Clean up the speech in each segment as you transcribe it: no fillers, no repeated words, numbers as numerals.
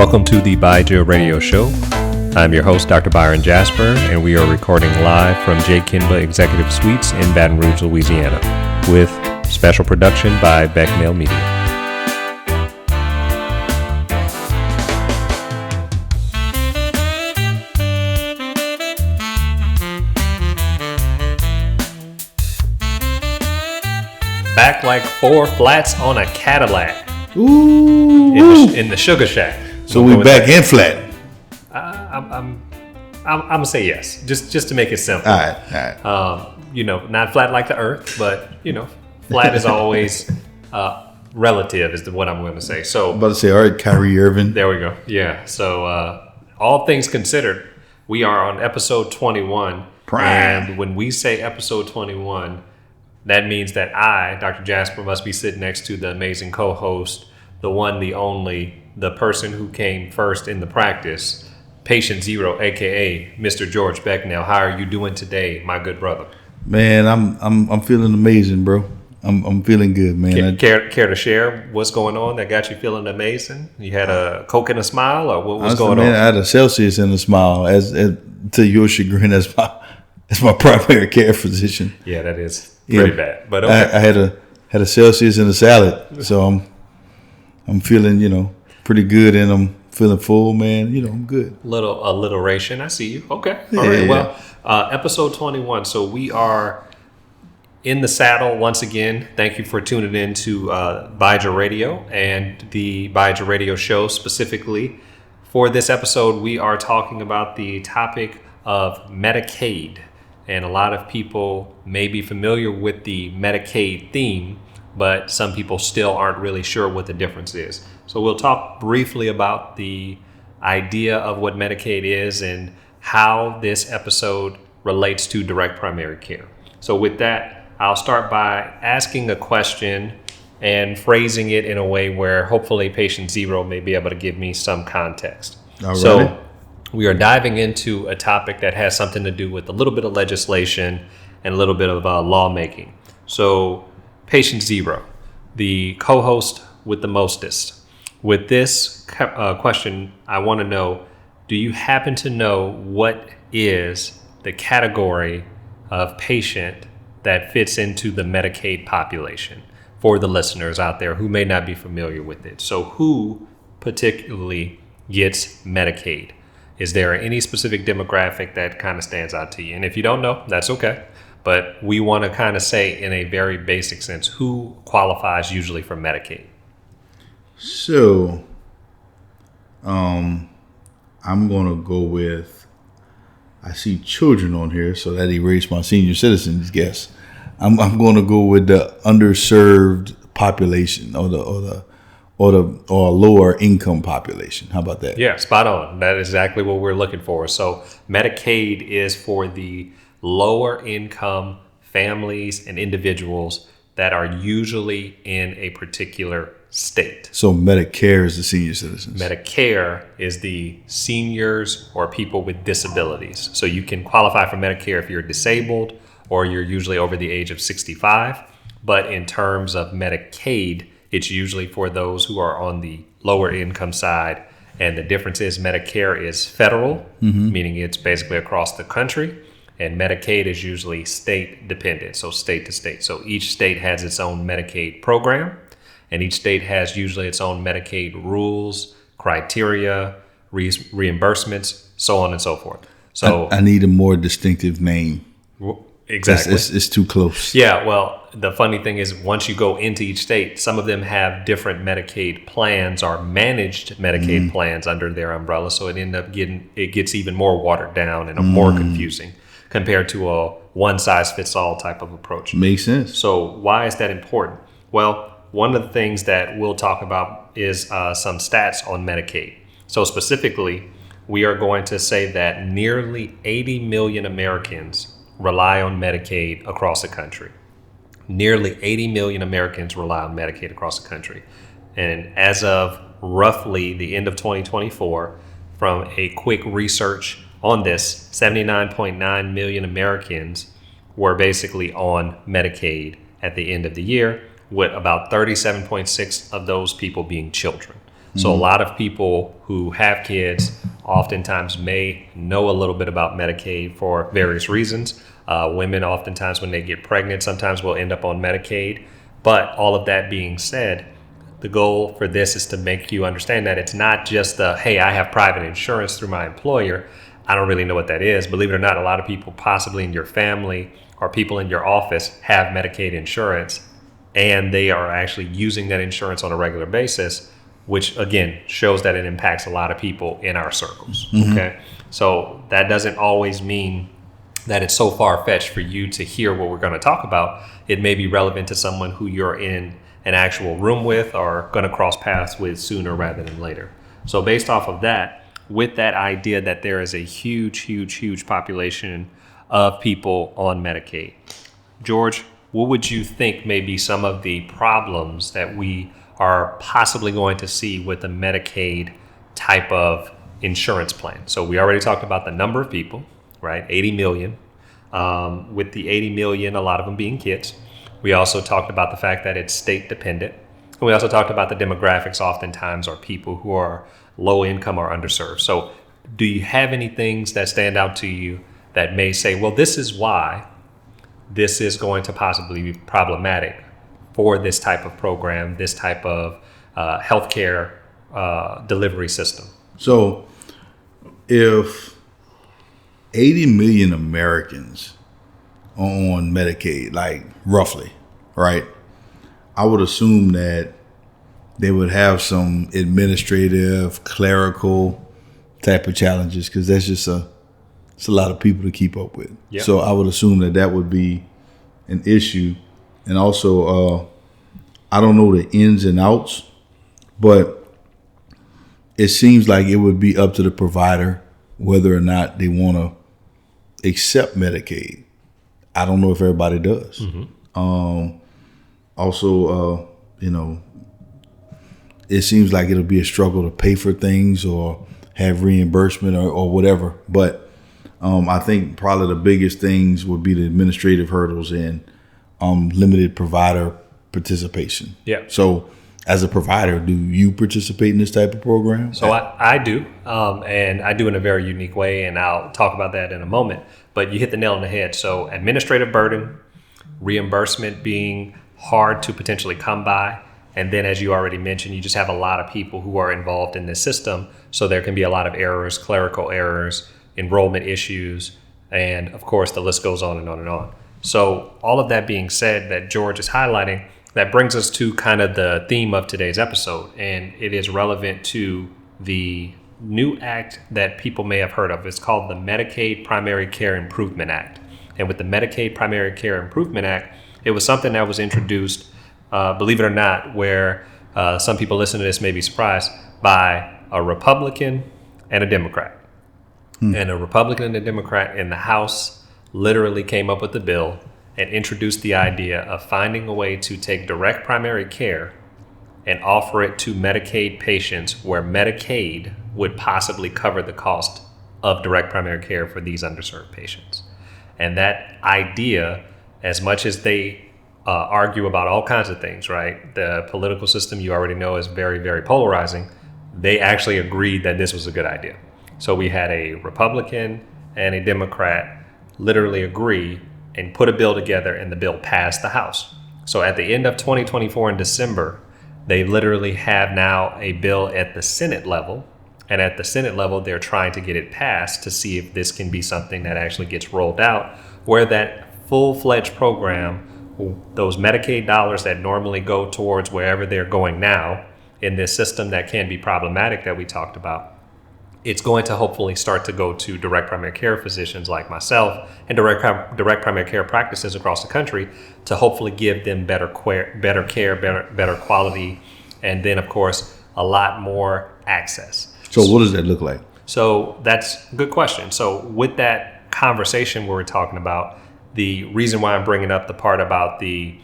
Welcome to the Byja Radio Show. I'm your host, Dr. Byron Jasper, and we are recording live from J. Kinba Executive Suites in Baton Rouge, Louisiana, with special production by Becnel Media. Back like four flats on a Cadillac. Ooh. In the Sugar Shack. So we back in flat. I'm gonna say yes, just to make it simple. All right. Not flat like the Earth, but flat is always relative, is what I'm going to say. So, I'm about to say, all right, Kyrie Irving. There we go. Yeah. So, all things considered, we are on episode 21, and when we say episode 21, that means that I, Dr. Jasper, must be sitting next to the amazing co-host, the one, the only, the person who came first in the practice, Patient Zero, aka Mr. George Becnel. How are you doing today, my good brother? Man, I'm feeling amazing, bro. I'm feeling good, man. Care to share what's going on that got you feeling amazing? You had a Coke and a smile, or what was going on? I had a Celsius and a smile. As to your chagrin, that's my primary care physician. Yeah, that is pretty bad. But okay. I had a Celsius and a salad, so I'm feeling pretty good, and I'm feeling full, man. I'm good. Alliteration. I see you. Okay. All right. Well, episode 21. So we are in the saddle once again. Thank you for tuning in to Byja Radio and the Byja Radio Show specifically. For this episode, we are talking about the topic of Medicaid. And a lot of people may be familiar with the Medicaid theme, but some people still aren't really sure what the difference is. So we'll talk briefly about the idea of what Medicaid is and how this episode relates to direct primary care. So with that, I'll start by asking a question and phrasing it in a way where hopefully Patient Zero may be able to give me some context. All right. So we are diving into a topic that has something to do with a little bit of legislation and a little bit of lawmaking. So Patient Zero, the co-host with the mostest. With this question, I want to know, do you happen to know what is the category of patient that fits into the Medicaid population for the listeners out there who may not be familiar with it? So who particularly gets Medicaid? Is there any specific demographic that kind of stands out to you? And if you don't know, that's okay. But we want to kind of say in a very basic sense, who qualifies usually for Medicaid? So, I'm going to go with, I see children on here, so that erased my senior citizens guess. I'm going to go with the underserved population or lower income population. How about that? Yeah, spot on. That is exactly what we're looking for. So Medicaid is for the lower income families and individuals that are usually in a particular state. So Medicare is the senior citizens. Medicare is the seniors or people with disabilities. So you can qualify for Medicare if you're disabled or you're usually over the age of 65. But in terms of Medicaid, it's usually for those who are on the lower income side. And the difference is Medicare is federal, meaning it's basically across the country. And Medicaid is usually state dependent, so state to state. So each state has its own Medicaid program, and each state has usually its own Medicaid rules, criteria, reimbursements, so on and so forth. So I need a more distinctive name. Exactly. It's too close. Yeah, well, the funny thing is once you go into each state, some of them have different Medicaid plans or managed Medicaid plans under their umbrella. So it gets even more watered down and more confusing compared to a one-size-fits-all type of approach. Makes sense. So why is that important? Well, one of the things that we'll talk about is some stats on Medicaid. So specifically, we are going to say that nearly 80 million Americans rely on Medicaid across the country. Nearly 80 million Americans rely on Medicaid across the country. And as of roughly the end of 2024, from a quick research on this, 79.9 million Americans were basically on Medicaid at the end of the year, with about 37.6 of those people being children. So a lot of people who have kids oftentimes may know a little bit about Medicaid for various reasons. Women oftentimes when they get pregnant sometimes will end up on Medicaid. But all of that being said, the goal for this is to make you understand that it's not just hey, I have private insurance through my employer. I don't really know what that is. Believe it or not, a lot of people possibly in your family or people in your office have Medicaid insurance, and they are actually using that insurance on a regular basis, which again shows that it impacts a lot of people in our circles. Okay, so that doesn't always mean that it's so far-fetched for you to hear what we're going to talk about. It may be relevant to someone who you're in an actual room with or going to cross paths with sooner rather than later. So based off of that, with that idea that there is a huge population of people on Medicaid, George, what would you think may be some of the problems that we are possibly going to see with the Medicaid type of insurance plan? So we already talked about the number of people, right? 80 million. With the 80 million, a lot of them being kids. We also talked about the fact that it's state dependent. And we also talked about the demographics oftentimes are people who are low income or underserved. So do you have any things that stand out to you that may say, well, this is why this is going to possibly be problematic for this type of program, this type of healthcare delivery system? So if 80 million Americans are on Medicaid, like roughly, right? I would assume that they would have some administrative, clerical type of challenges because that's just it's a lot of people to keep up with. Yep. So I would assume that would be an issue. And also, I don't know the ins and outs, but it seems like it would be up to the provider whether or not they want to accept Medicaid. I don't know if everybody does. Also, it seems like it'll be a struggle to pay for things or have reimbursement or whatever. But I think probably the biggest things would be the administrative hurdles and limited provider participation. Yeah. So as a provider, do you participate in this type of program? So I do, and I do in a very unique way, and I'll talk about that in a moment. But you hit the nail on the head. So administrative burden, reimbursement being hard to potentially come by, and then as you already mentioned, you just have a lot of people who are involved in this system. So there can be a lot of errors, clerical errors, enrollment issues, and of course the list goes on and on and on. So all of that being said that George is highlighting, that brings us to kind of the theme of today's episode, and it is relevant to the new act that people may have heard of. It's called the Medicaid Primary Care Improvement Act. And with the Medicaid Primary Care Improvement Act, it was something that was introduced, believe it or not, where some people listening to this may be surprised, by a Republican and a Democrat. And a Republican and a Democrat in the House literally came up with the bill and introduced the idea of finding a way to take direct primary care and offer it to Medicaid patients where Medicaid would possibly cover the cost of direct primary care for these underserved patients. And that idea, as much as they argue about all kinds of things, right? The political system, you already know, is very, very polarizing. They actually agreed that this was a good idea. So we had a Republican and a Democrat literally agree and put a bill together, and the bill passed the House. So at the end of 2024 in December, they literally have now a bill at the Senate level. And at the Senate level, they're trying to get it passed to see if this can be something that actually gets rolled out, where that full-fledged program, those Medicaid dollars that normally go towards wherever they're going now in this system that can be problematic that we talked about, it's going to hopefully start to go to direct primary care physicians like myself and direct primary care practices across the country to hopefully give them better care, better quality, and then, of course, a lot more access. So what does that look like? So that's a good question. So with that conversation we're talking about, the reason why I'm bringing up the part about the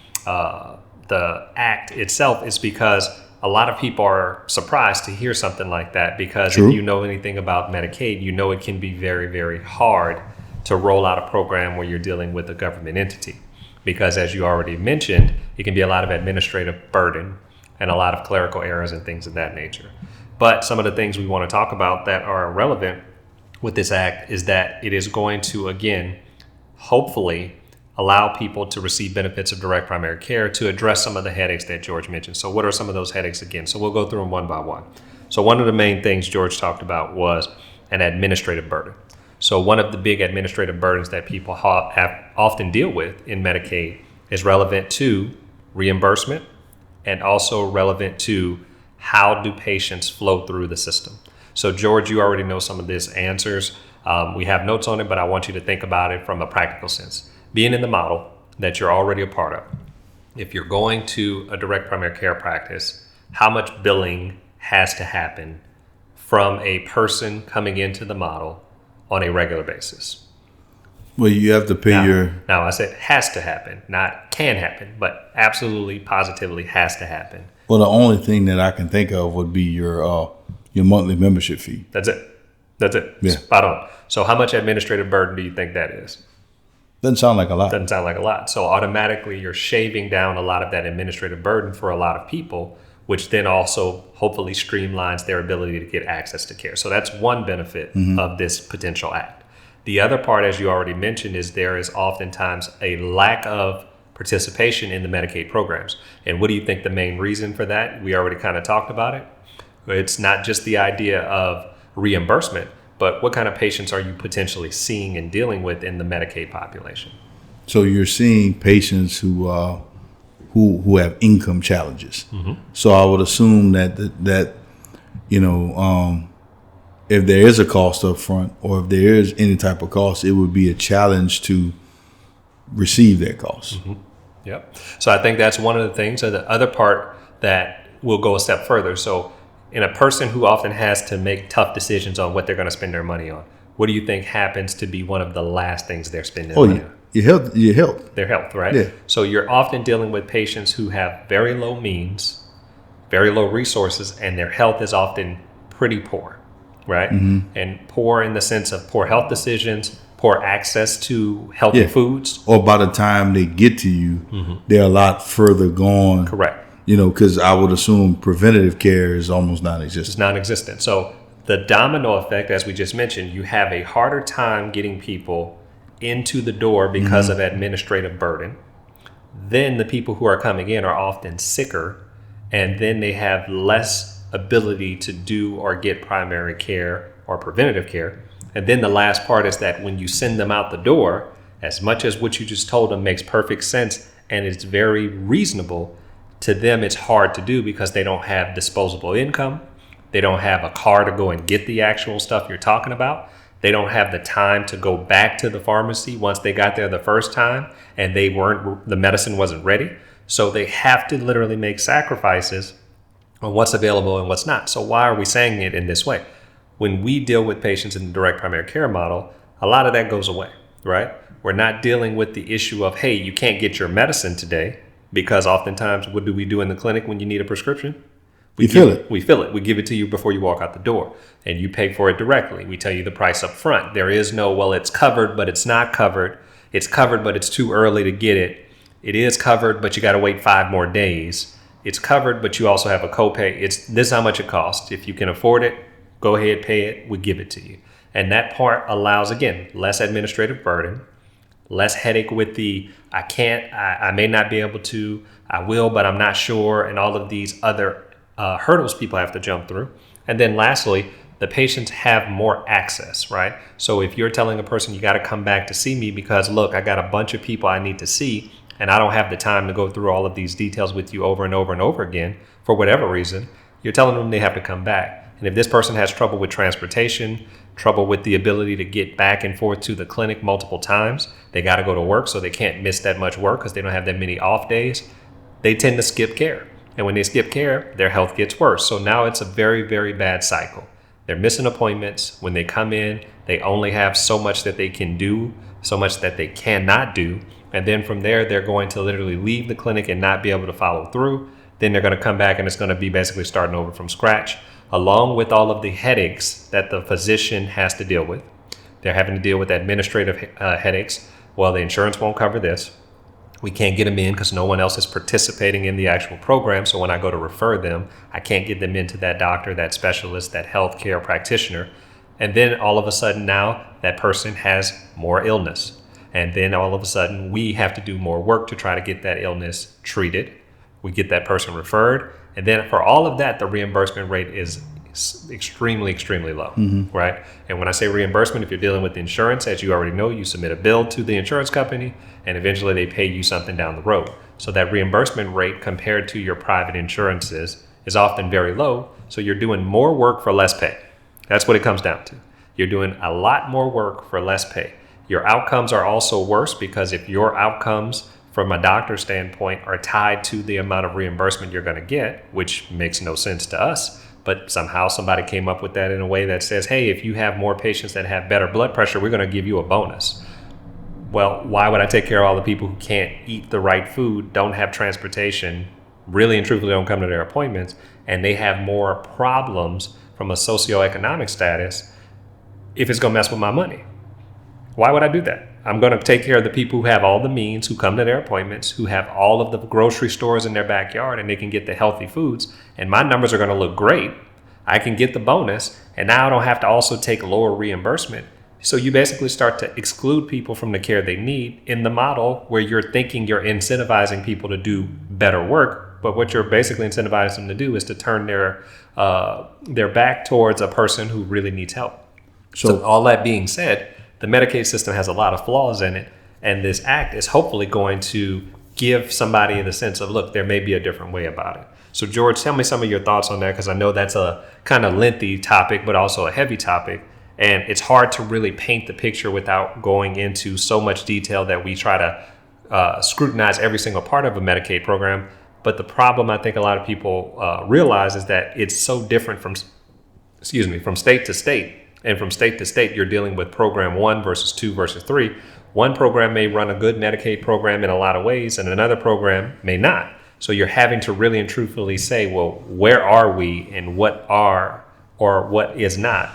act itself is because a lot of people are surprised to hear something like that, because True. If you know anything about Medicaid, you know it can be very, very hard to roll out a program where you're dealing with a government entity. Because as you already mentioned, it can be a lot of administrative burden and a lot of clerical errors and things of that nature. But some of the things we want to talk about that are relevant with this act is that it is going to, again, hopefully allow people to receive benefits of direct primary care to address some of the headaches that George mentioned. So what are some of those headaches again? So we'll go through them one by one. So one of the main things George talked about was an administrative burden. So one of the big administrative burdens that people often deal with in Medicaid is relevant to reimbursement and also relevant to how do patients flow through the system. So George, you already know some of these answers. We have notes on it, but I want you to think about it from a practical sense. Being in the model that you're already a part of, if you're going to a direct primary care practice, how much billing has to happen from a person coming into the model on a regular basis? Well, you have to pay Now, I said has to happen, not can happen, but absolutely, positively has to happen. Well, the only thing that I can think of would be your monthly membership fee. That's it. Yeah. Spot on. So how much administrative burden do you think that is? Doesn't sound like a lot. Doesn't sound like a lot. So automatically you're shaving down a lot of that administrative burden for a lot of people, which then also hopefully streamlines their ability to get access to care. So that's one benefit of this potential act. The other part, as you already mentioned, is there is oftentimes a lack of participation in the Medicaid programs. And what do you think the main reason for that? We already kind of talked about it. It's not just the idea of reimbursement, but what kind of patients are you potentially seeing and dealing with in the Medicaid population? So you're seeing patients who have income challenges. So I would assume that if there is a cost up front, or if there is any type of cost, it would be a challenge to receive that cost. Yep. So I think that's one of the things. So the other part that will go a step further. So in a person who often has to make tough decisions on what they're going to spend their money on, what do you think happens to be one of the last things they're spending money on? Your health. Their health, right? Yeah. So you're often dealing with patients who have very low means, very low resources, and their health is often pretty poor, right? And poor in the sense of poor health decisions, poor access to healthy foods. Or by the time they get to you, they're a lot further gone. Correct. Because I would assume preventative care is almost non-existent. It's non-existent. So the domino effect, as we just mentioned, you have a harder time getting people into the door because of administrative burden. Then the people who are coming in are often sicker, and then they have less ability to do or get primary care or preventative care. And then the last part is that when you send them out the door, as much as what you just told them makes perfect sense and it's very reasonable, to them it's hard to do because they don't have disposable income. They don't have a car to go and get the actual stuff you're talking about. They don't have the time to go back to the pharmacy once they got there the first time and the medicine wasn't ready. So they have to literally make sacrifices on what's available and what's not. So why are we saying it in this way? When we deal with patients in the direct primary care model, a lot of that goes away, right? We're not dealing with the issue of, hey, you can't get your medicine today, because oftentimes what do we do in the clinic when you need a prescription? We fill it. We give it to you before you walk out the door, and you pay for it directly. We tell you the price up front. There is no, well, it's covered, but it's not covered. It's covered, but it's too early to get it. It is covered, but you got to wait 5 more days. It's covered, but you also have a copay. This is how much it costs. If you can afford it, go ahead, pay it. We give it to you. And that part allows, again, less administrative burden, less headache with the, I can't, I may not be able to, I will, but I'm not sure, and all of these other hurdles people have to jump through. And then lastly, the patients have more access, right? So if you're telling a person you got to come back to see me because, look, I got a bunch of people I need to see, and I don't have the time to go through all of these details with you over and over and over again for whatever reason, you're telling them they have to come back. And if this person has trouble with transportation, trouble with the ability to get back and forth to the clinic multiple times, they got to go to work, so they can't miss that much work because they don't have that many off days, they tend to skip care. And when they skip care, their health gets worse. So now it's a very, very bad cycle. They're missing appointments. When they come in, they only have so much that they can do, so much that they cannot do. And then from there, they're going to literally leave the clinic and not be able to follow through. Then they're going to come back and it's going to be basically starting over from scratch, along with all of the headaches that the physician has to deal with. They're having to deal with administrative headaches. Well, the insurance won't cover this. We can't get them in because no one else is participating in the actual program. So when I go to refer them, I can't get them into that doctor, that specialist, that healthcare practitioner. And then all of a sudden now that person has more illness. And then all of a sudden we have to do more work to try to get that illness treated. We get that person referred. And then for all of that, the reimbursement rate is extremely, extremely low, right? And when I say reimbursement, if you're dealing with insurance, as you already know, you submit a bill to the insurance company and eventually they pay you something down the road. So that reimbursement rate compared to your private insurances is often very low. So you're doing more work for less pay. That's what it comes down to. You're doing a lot more work for less pay. Your outcomes are also worse because if your outcomes from a doctor standpoint are tied to the amount of reimbursement you're going to get, which makes no sense to us, but somehow somebody came up with that in a way that says, hey, if you have more patients that have better blood pressure, we're going to give you a bonus. Well, why would I take care of all the people who can't eat the right food, don't have transportation, really and truthfully don't come to their appointments, and they have more problems from a socioeconomic status if it's going to mess with my money? Why would I do that? I'm going to take care of the people who have all the means, who come to their appointments, who have all of the grocery stores in their backyard and they can get the healthy foods. And my numbers are going to look great. I can get the bonus. And now I don't have to also take lower reimbursement. So you basically start to exclude people from the care they need in the model where you're thinking you're incentivizing people to do better work. But what you're basically incentivizing them to do is to turn their back towards a person who really needs help. So all that being said, the Medicaid system has a lot of flaws in it, and this act is hopefully going to give somebody the sense of, look, there may be a different way about it. So George, tell me some of your thoughts on that, because I know that's a kind of lengthy topic, but also a heavy topic, and it's hard to really paint the picture without going into so much detail that we try to scrutinize every single part of a Medicaid program. But the problem I think a lot of people realize is that it's so different from state to state. And from state to state, you're dealing with program 1 versus 2 versus 3. One program may run a good Medicaid program in a lot of ways, and another program may not. So you're having to really and truthfully say, well, where are we and what are or what is not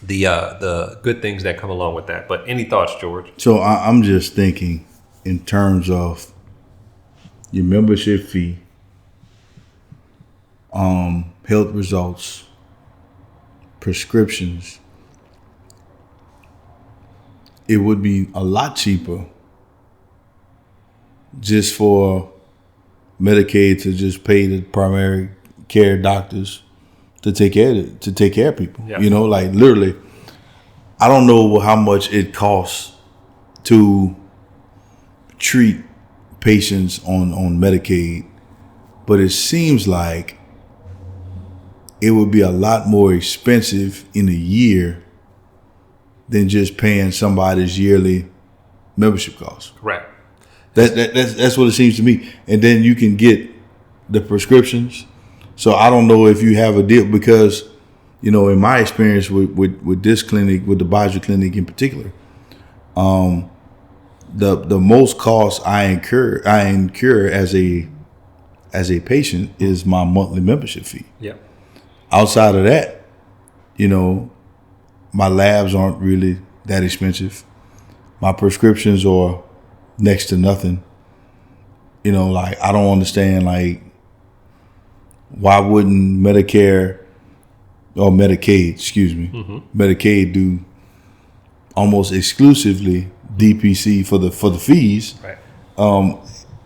the good things that come along with that. But any thoughts, George? So I'm just thinking in terms of your membership fee, health results, prescriptions. It would be a lot cheaper just for Medicaid to just pay the primary care doctors to take care of people. Yeah. You know, like literally, I don't know how much it costs to treat patients on Medicaid, but it seems like it would be a lot more expensive in a year than just paying somebody's yearly membership costs. Correct. That's what it seems to me. And then you can get the prescriptions. So I don't know if you have a deal because, you know, in my experience with this clinic, with the Byja clinic in particular, the most cost I incur as a patient is my monthly membership fee. Yeah. Outside of that, you know, my labs aren't really that expensive. My prescriptions are next to nothing. You know, like I don't understand, like, why wouldn't Medicaid Medicaid do almost exclusively DPC for the fees? Right.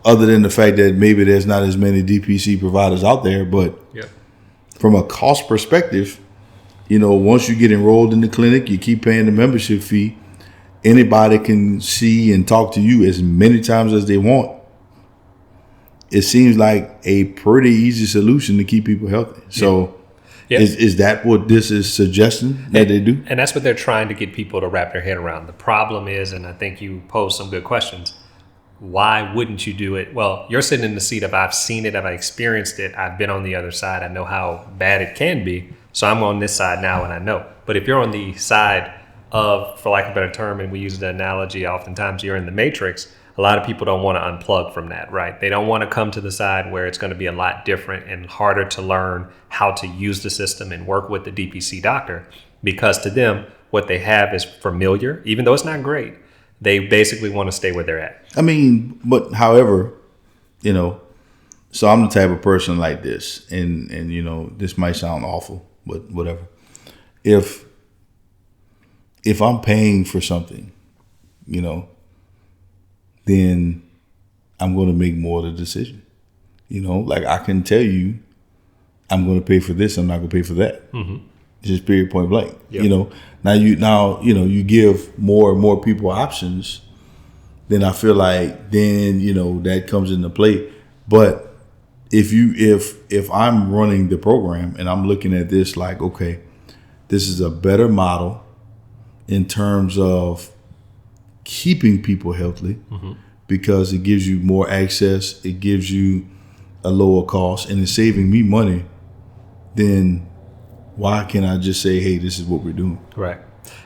Other than the fact that maybe there's not as many DPC providers out there, but from a cost perspective, you know, once you get enrolled in the clinic, you keep paying the membership fee. Anybody can see and talk to you as many times as they want. It seems like a pretty easy solution to keep people healthy. So is that what this is suggesting that they do? And that's what they're trying to get people to wrap their head around. The problem is, and I think you posed some good questions, why wouldn't you do it? Well, you're sitting in the seat of I've seen it, I've experienced it, I've been on the other side, I know how bad it can be. So I'm on this side now and I know. But if you're on the side of, for lack of a better term, and we use the analogy oftentimes, you're in the matrix, a lot of people don't want to unplug from that, right? They don't want to come to the side where it's going to be a lot different and harder to learn how to use the system and work with the DPC doctor, because to them, what they have is familiar, even though it's not great. They basically want to stay where they're at. I mean, but however, so I'm the type of person like this, and this might sound awful, but whatever. If I'm paying for something, then I'm going to make more of the decision. Like I can tell you, I'm going to pay for this. I'm not going to pay for that. Mm-hmm. Just period, point blank. Yep. Now you give more and more people options. Then I feel like that comes into play. But if I'm running the program and I'm looking at this like, okay, this is a better model in terms of keeping people healthy, mm-hmm. because it gives you more access, it gives you a lower cost, and it's saving me money, then why can't I just say, hey, this is what we're doing? Right.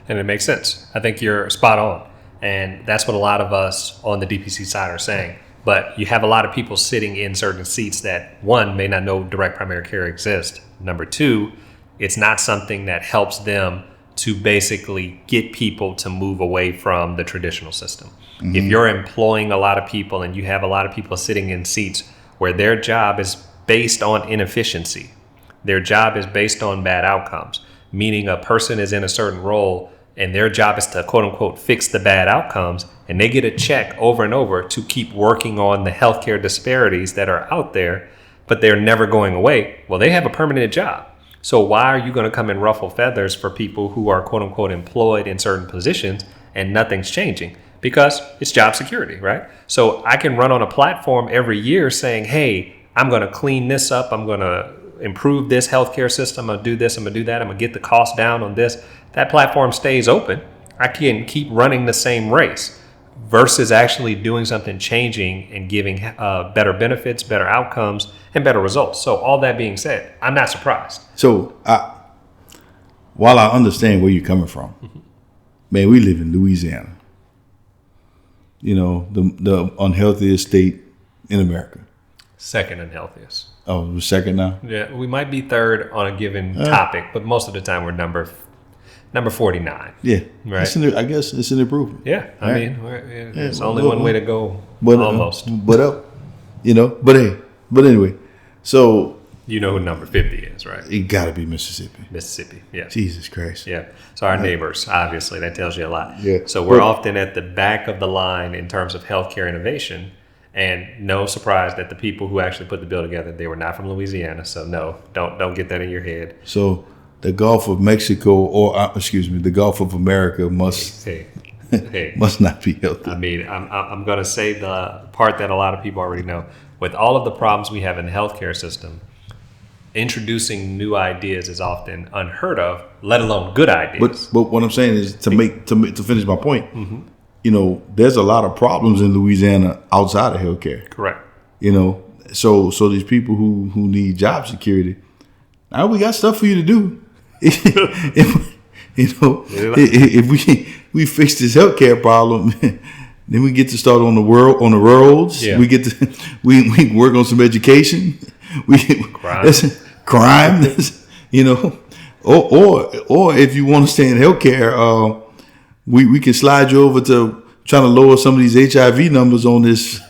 And it makes sense. I think you're spot on. And that's what a lot of us on the DPC side are saying. But you have a lot of people sitting in certain seats that, one, may not know direct primary care exists. Number two, it's not something that helps them to basically get people to move away from the traditional system. Mm-hmm. If you're employing a lot of people and you have a lot of people sitting in seats where their job is based on inefficiency, their job is based on bad outcomes, meaning a person is in a certain role and their job is to, quote unquote, fix the bad outcomes, and they get a check over and over to keep working on the healthcare disparities that are out there, but they're never going away. Well, they have a permanent job. So why are you going to come and ruffle feathers for people who are, quote unquote, employed in certain positions and nothing's changing? Because it's job security, right? So I can run on a platform every year saying, hey, I'm going to clean this up. I'm going to improve this healthcare system. I'm going to do this. I'm going to do that. I'm going to get the cost down on this. That platform stays open. I can keep running the same race versus actually doing something, changing and giving better benefits, better outcomes, and better results. So all that being said, I'm not surprised. So while I understand where you're coming from, mm-hmm. man, we live in Louisiana. The unhealthiest state in America. Second unhealthiest. Oh, we're second now? Yeah, we might be third on a given topic, but most of the time we're number 49. Yeah, right. I guess it's an improvement. Yeah, I mean, it's only one way to go. But, almost. But anyway, so you know who number 50 is, right? It got to be Mississippi. Mississippi, yeah. Jesus Christ. Yeah. So our neighbors, obviously, that tells you a lot. Yeah. So we're often at the back of the line in terms of healthcare innovation. And no surprise that the people who actually put the bill together, they were not from Louisiana. So no, don't get that in your head. So the Gulf of Mexico, or the Gulf of America must must not be healthy. I mean, I'm going to say the part that a lot of people already know. With all of the problems we have in the healthcare system, introducing new ideas is often unheard of, let alone good ideas. But what I'm saying is to finish my point. Mm-hmm. There's a lot of problems in Louisiana outside of healthcare. Correct. So these people who need job security, now we got stuff for you to do. If we fix this healthcare problem, then we get to start on the roads. Yeah. We get to we work on some education. Crime. Or if you want to stay in healthcare, we can slide you over to trying to lower some of these HIV numbers on this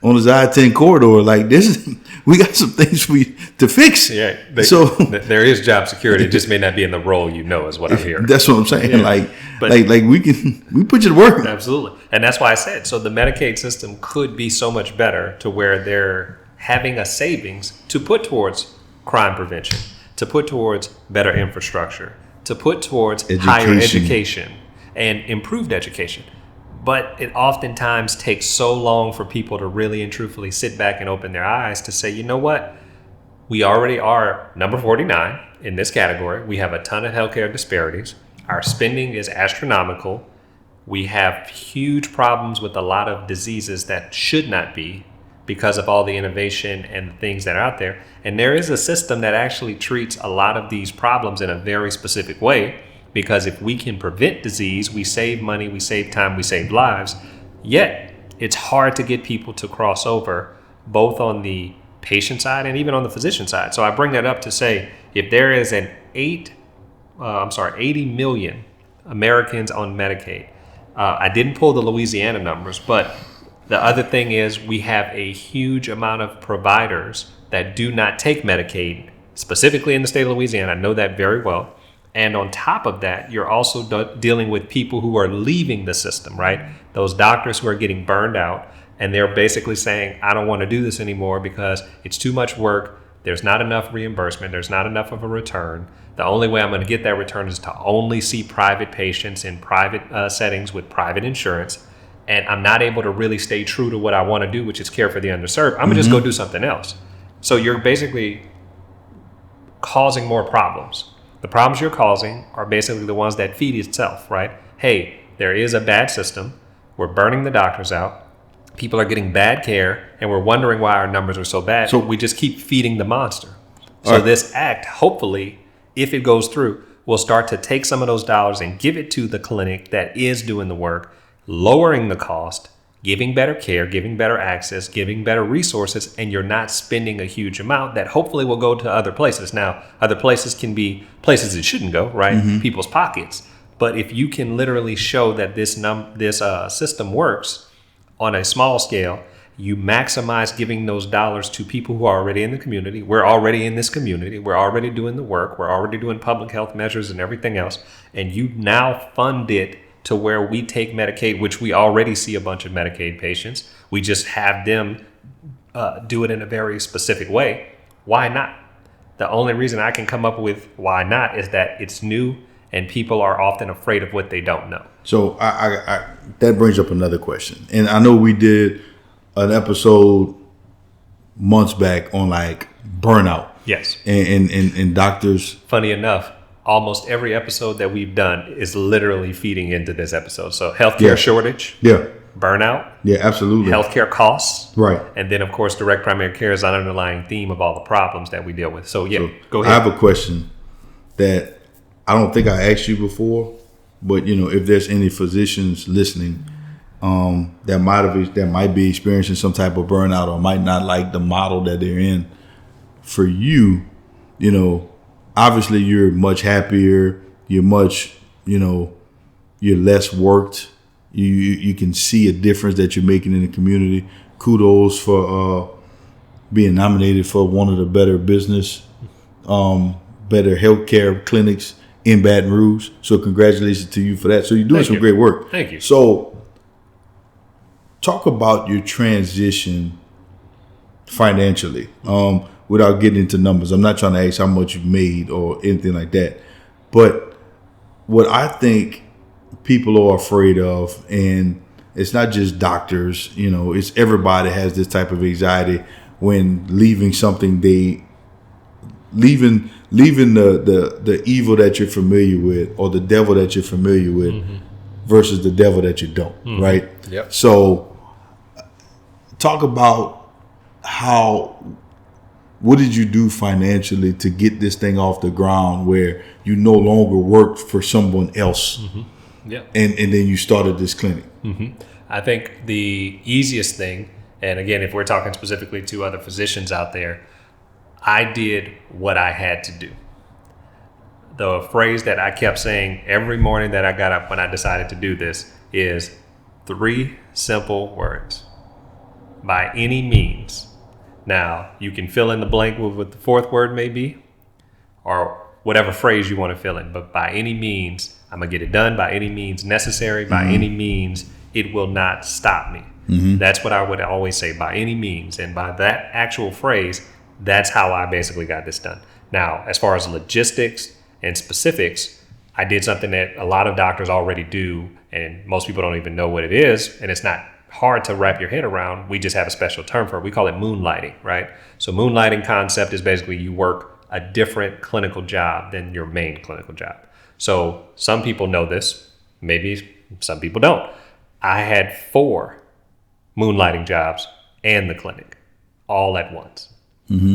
I-10 corridor. Like this, we got some things for you to fix. Yeah. There is job security. It just may not be in the role, is what I'm hearing. That's what I'm saying. Yeah. Like we put you to work. Absolutely. And that's why I said, so the Medicaid system could be so much better to where they're having a savings to put towards crime prevention, to put towards better infrastructure, to put towards higher education and improved education. But it oftentimes takes so long for people to really and truthfully sit back and open their eyes to say, you know what? We already are number 49 in this category. We have a ton of healthcare disparities. Our spending is astronomical. We have huge problems with a lot of diseases that should not be because of all the innovation and the things that are out there. And there is a system that actually treats a lot of these problems in a very specific way. Because if we can prevent disease, we save money, we save time, we save lives. Yet, it's hard to get people to cross over, both on the patient side and even on the physician side. So I bring that up to say, if there is 80 million Americans on Medicaid, I didn't pull the Louisiana numbers, but the other thing is we have a huge amount of providers that do not take Medicaid, specifically in the state of Louisiana. I know that very well. And on top of that, you're also dealing with people who are leaving the system, right? Those doctors who are getting burned out, and they're basically saying, I don't want to do this anymore because it's too much work. There's not enough reimbursement. There's not enough of a return. The only way I'm going to get that return is to only see private patients in private settings with private insurance. And I'm not able to really stay true to what I want to do, which is care for the underserved. I'm going to just go do something else. So you're basically causing more problems. The problems you're causing are basically the ones that feed itself, right? Hey, there is a bad system. We're burning the doctors out. People are getting bad care, and we're wondering why our numbers are so bad. So we just keep feeding the monster. So this act, hopefully, if it goes through, will start to take some of those dollars and give it to the clinic that is doing the work, lowering the cost, giving better care, giving better access, giving better resources, and you're not spending a huge amount that hopefully will go to other places. Now, other places can be places it shouldn't go, right? People's pockets. But if you can literally show that this system works on a small scale, you maximize giving those dollars to people who are already in the community. We're already in this community. We're already doing the work. We're already doing public health measures and everything else. And you now fund it to where we take Medicaid, which we already see a bunch of Medicaid patients. We just have them do it in a very specific way. Why not? The only reason I can come up with why not is that it's new and people are often afraid of what they don't know. So I that brings up another question. And I know we did an episode months back on like burnout. Yes. And doctors. Funny enough, almost every episode that we've done is literally feeding into this episode. So healthcare shortage. Yeah. Burnout. Yeah, absolutely. Healthcare costs. Right. And then, of course, direct primary care is an underlying theme of all the problems that we deal with. So, go ahead. I have a question that I don't think I asked you before, but, if there's any physicians listening that might be experiencing some type of burnout or might not like the model that they're in, for you, obviously you're much happier, you're much, you're less worked. You can see a difference that you're making in the community. Kudos for being nominated for one of the better healthcare clinics in Baton Rouge. So congratulations to you for that. So you're doing some great work. Thank you. So talk about your transition financially, without getting into numbers. I'm not trying to ask how much you've made or anything like that. But what I think people are afraid of, and it's not just doctors, it's everybody has this type of anxiety when leaving something leaving the evil that you're familiar with or the devil that you're familiar with versus the devil that you don't, right? Yep. So talk about what did you do financially to get this thing off the ground where you no longer worked for someone else? Yeah. And then you started this clinic. I think the easiest thing, and again, if we're talking specifically to other physicians out there, I did what I had to do. The phrase that I kept saying every morning that I got up when I decided to do this is 3 simple words. By any means. Now, you can fill in the blank with what the 4th word may be, or whatever phrase you want to fill in. But by any means, I'm going to get it done. By any means necessary. By any means, it will not stop me. That's what I would always say, by any means. And by that actual phrase, that's how I basically got this done. Now, as far as logistics and specifics, I did something that a lot of doctors already do, and most people don't even know what it is, and it's not hard to wrap your head around. We just have a special term for it. We call it moonlighting, right? So moonlighting concept is basically you work a different clinical job than your main clinical job. So some people know this, maybe some people don't. I had 4 moonlighting jobs and the clinic all at once.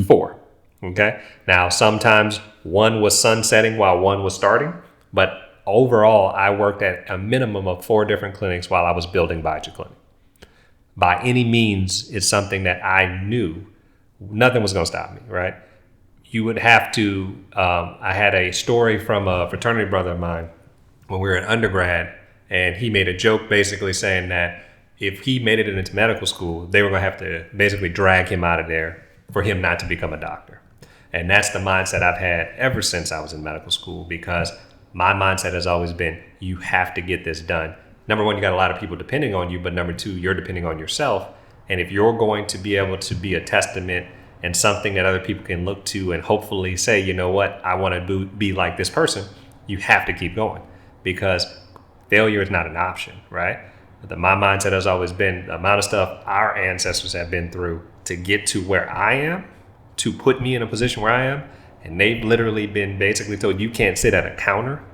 4. Okay. Now, sometimes one was sunsetting while one was starting, but overall, I worked at a minimum of 4 different clinics while I was building Byja Clinic. By any means, it's something that I knew nothing was going to stop me, right? You would have to, I had a story from a fraternity brother of mine when we were in undergrad, And he made a joke basically saying that if he made it into medical school, they were going to have to basically drag him out of there for him not to become a doctor. And that's the mindset I've had ever since I was in medical school, because my mindset has always been, you have to get this done. Number one, you got a lot of people depending on you, but number two, you're depending on yourself. And if you're going to be able to be a testament and something that other people can look to and hopefully say, you know what, I want to be like this person, you have to keep going, because failure is not an option, right? My mindset has always been the amount of stuff our ancestors have been through to get to where I am, to put me in a position where I am. And they've literally been basically told, you can't sit at a counter.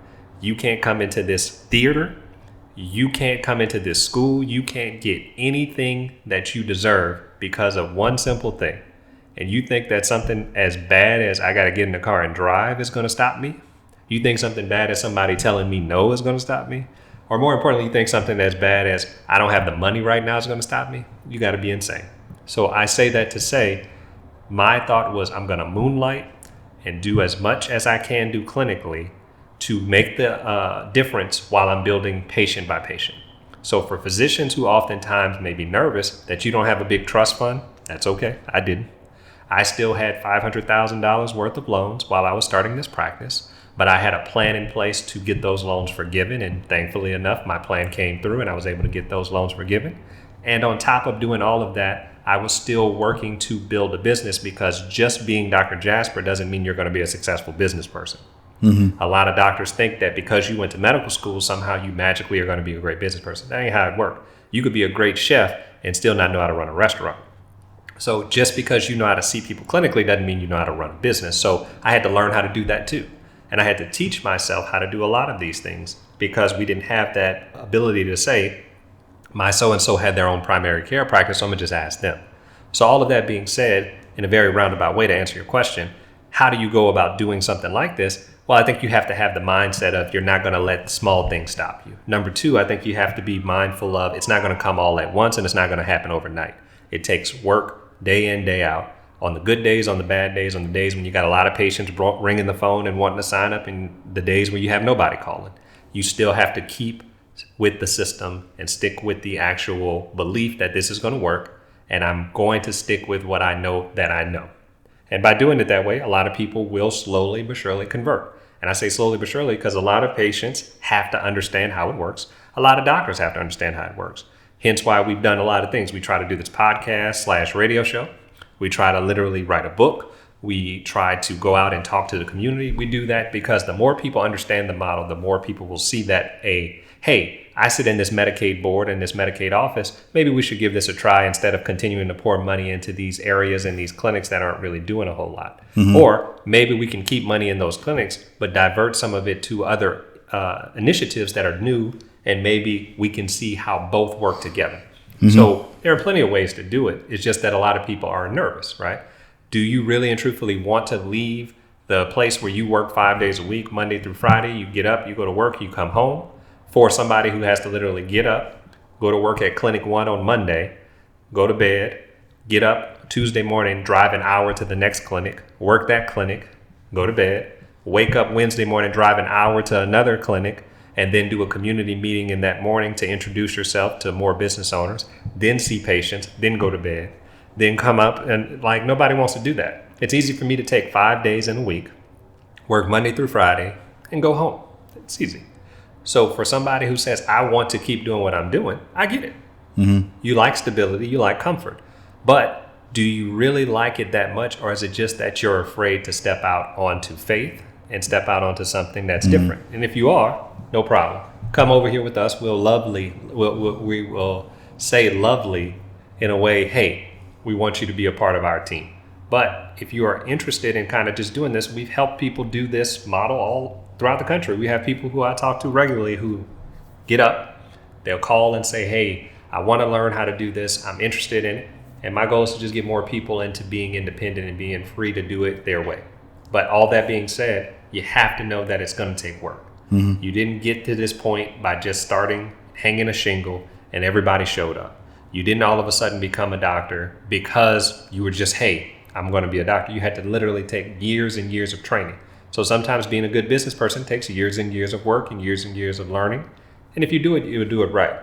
You can't come into this theater. You can't come into this school. You can't get anything that you deserve because of one simple thing. And you think that something as bad as I got to get in the car and drive is going to stop me? You think something bad as somebody telling me no is going to stop me? Or more importantly, you think something as bad as I don't have the money right now is going to stop me? You got to be insane. So I say that to say, my thought was I'm going to moonlight and do as much as I can do clinically to make the difference while I'm building patient by patient. So for physicians who oftentimes may be nervous that you don't have a big trust fund, that's okay. I didn't. I still had $500,000 worth of loans while I was starting this practice, but I had a plan in place to get those loans forgiven. And thankfully enough, my plan came through and I was able to get those loans forgiven. And on top of doing all of that, I was still working to build a business, because just being Dr. Jasper doesn't mean you're going to be a successful business person. Mm-hmm. A lot of doctors think that because you went to medical school, somehow you magically are going to be a great business person. That ain't how it works. You could be a great chef and still not know how to run a restaurant. So just because you know how to see people clinically doesn't mean you know how to run a business. So I had to learn how to do that too. And I had to teach myself how to do a lot of these things, because we didn't have that ability to say, my so-and-so had their own primary care practice, so I'm gonna just ask them. So all of that being said, in a very roundabout way to answer your question, how do you go about doing something like this? Well, I think you have to have the mindset of you're not gonna let small things stop you. Number two, I think you have to be mindful of it's not gonna come all at once and it's not gonna happen overnight. It takes work day in, day out. On the good days, on the bad days, on the days when you got a lot of patients ringing the phone and wanting to sign up, and the days where you have nobody calling. You still have to keep with the system and stick with the actual belief that this is going to work, and I'm going to stick with what I know that I know. And by doing it that way, a lot of people will slowly but surely convert. And I say slowly but surely because a lot of patients have to understand how it works. A lot of doctors have to understand how it works. Hence why we've done a lot of things. We try to do this podcast / radio show. We try to literally write a book. We try to go out and talk to the community. We do that because the more people understand the model, the more people will see that hey, I sit in this Medicaid board and this Medicaid office. Maybe we should give this a try instead of continuing to pour money into these areas and these clinics that aren't really doing a whole lot. Mm-hmm. Or maybe we can keep money in those clinics, but divert some of it to other initiatives that are new, and maybe we can see how both work together. Mm-hmm. So there are plenty of ways to do it. It's just that a lot of people are nervous, right? Do you really and truthfully want to leave the place where you work 5 days a week, Monday through Friday? You get up, you go to work, you come home, for somebody who has to literally get up, go to work at Clinic 1 on Monday, go to bed, get up Tuesday morning, drive an hour to the next clinic, work that clinic, go to bed, wake up Wednesday morning, drive an hour to another clinic, and then do a community meeting in that morning to introduce yourself to more business owners, then see patients, then go to bed, then come up, and like nobody wants to do that. It's easy for me to take 5 days in a week, work Monday through Friday, and go home. It's easy. So for somebody who says, I want to keep doing what I'm doing, I get it. Mm-hmm. You like stability, you like comfort. But do you really like it that much? Or is it just that you're afraid to step out onto faith and step out onto something that's mm-hmm. different? And if you are, no problem. Come over here with us. We will say lovely in a way, hey, we want you to be a part of our team. But if you are interested in kind of just doing this, we've helped people do this model all throughout the country. We have people who I talk to regularly who get up, they'll call and say, hey, I want to learn how to do this. I'm interested in it. And my goal is to just get more people into being independent and being free to do it their way. But all that being said, you have to know that it's going to take work. Mm-hmm. You didn't get to this point by just starting, hanging a shingle, and everybody showed up. You didn't all of a sudden become a doctor because you were just, hey, I'm going to be a doctor. You had to literally take years and years of training. So sometimes being a good business person takes years and years of work and years of learning. And if you do it, you would do it right.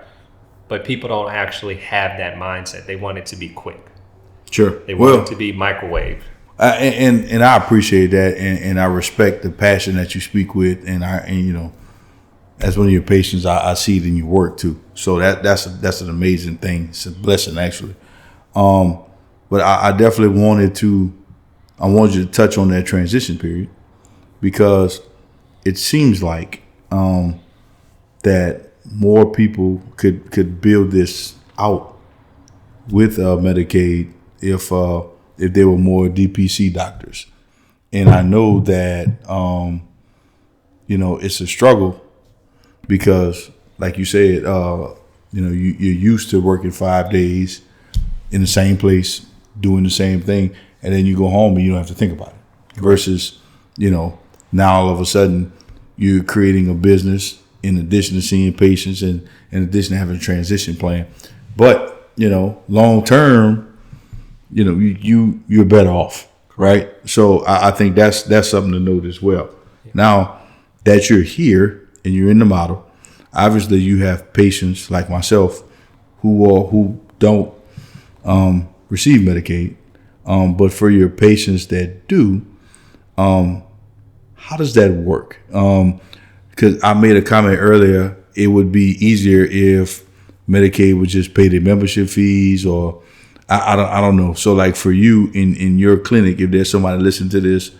But people don't actually have that mindset. They want it to be quick. Sure. They want it to be microwaved. And I appreciate that, and I respect the passion that you speak with, and as one of your patients, I see it in your work too. So that's an amazing thing. It's a blessing, actually. But I definitely wanted you to touch on that transition period, because it seems like that more people could build this out with Medicaid if there were more DPC doctors. And I know that it's a struggle, because like you said, you're used to working 5 days in the same place doing the same thing, and then you go home and you don't have to think about it. Versus, now all of a sudden you're creating a business in addition to seeing patients and in addition to having a transition plan. But, long term, you're better off, right? So I think that's something to note as well. Yeah. Now that you're here and you're in the model, obviously you have patients like myself who don't receive Medicaid. But for your patients that do, how does that work? Because I made a comment earlier, it would be easier if Medicaid would just pay the membership fees, or I don't know. So like for you in your clinic, if there's somebody listening to this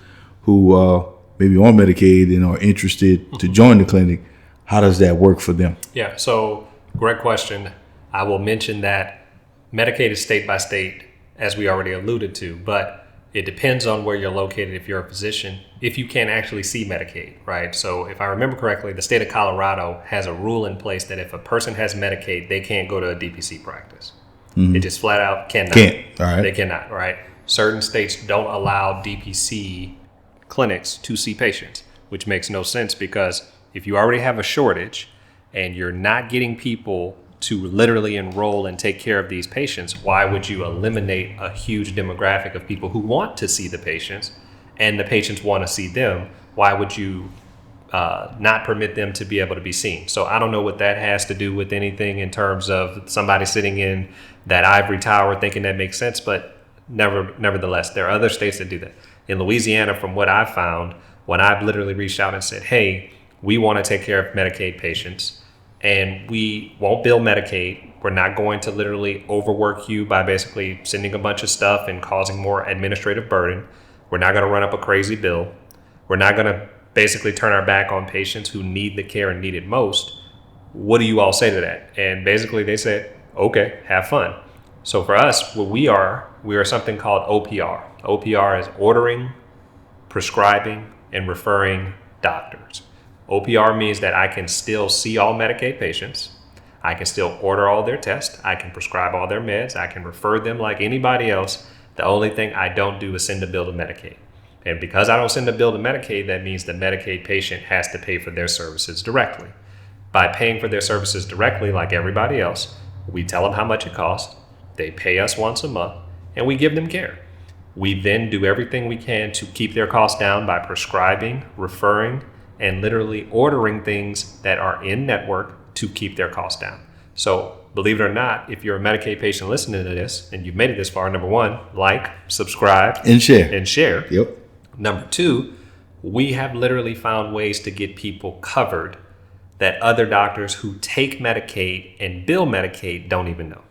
who maybe on Medicaid and are interested to join the clinic, how does that work for them? Yeah, so great question. I will mention that Medicaid is state by state, as we already alluded to, but it depends on where you're located if you're a physician, if you can actually see Medicaid, right? So if I remember correctly, the state of Colorado has a rule in place that if a person has Medicaid, they can't go to a DPC practice. Mm-hmm. It just flat out cannot. Can't. All right. They cannot, right? Certain states don't allow DPC clinics to see patients, which makes no sense, because if you already have a shortage and you're not getting people to literally enroll and take care of these patients, why would you eliminate a huge demographic of people who want to see the patients and the patients want to see them? Why would you not permit them to be able to be seen? So I don't know what that has to do with anything in terms of somebody sitting in that ivory tower thinking that makes sense, but nevertheless, there are other states that do that. In Louisiana, from what I've found, when I've literally reached out and said, hey, we want to take care of Medicaid patients, and we won't bill Medicaid. We're not going to literally overwork you by basically sending a bunch of stuff and causing more administrative burden. We're not going to run up a crazy bill. We're not going to basically turn our back on patients who need the care and need it most. What do you all say to that? And basically they said, okay, have fun. So for us, what we are something called OPR. OPR is ordering, prescribing, and referring doctors. OPR means that I can still see all Medicaid patients. I can still order all their tests. I can prescribe all their meds. I can refer them like anybody else. The only thing I don't do is send a bill to Medicaid. And because I don't send a bill to Medicaid, that means the Medicaid patient has to pay for their services directly. By paying for their services directly, like everybody else, we tell them how much it costs. They pay us once a month, and we give them care. We then do everything we can to keep their costs down by prescribing, referring, and literally ordering things that are in network to keep their costs down. So believe it or not, if you're a Medicaid patient listening to this and you've made it this far, number one, like, subscribe, and share. Yep. Number two, we have literally found ways to get people covered that other doctors who take Medicaid and bill Medicaid don't even know.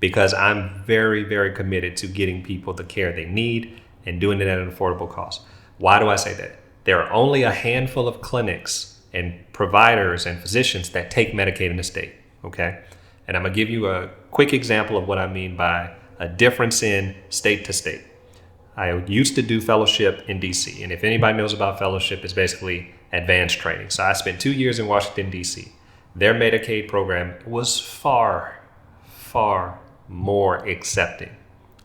Because I'm very, very committed to getting people the care they need and doing it at an affordable cost. Why do I say that? There are only a handful of clinics and providers and physicians that take Medicaid in the state, okay? And I'm gonna give you a quick example of what I mean by a difference in state to state. I used to do fellowship in DC, and if anybody knows about fellowship, it's basically advanced training. So I spent 2 years in Washington, DC. Their Medicaid program was far, far more accepting.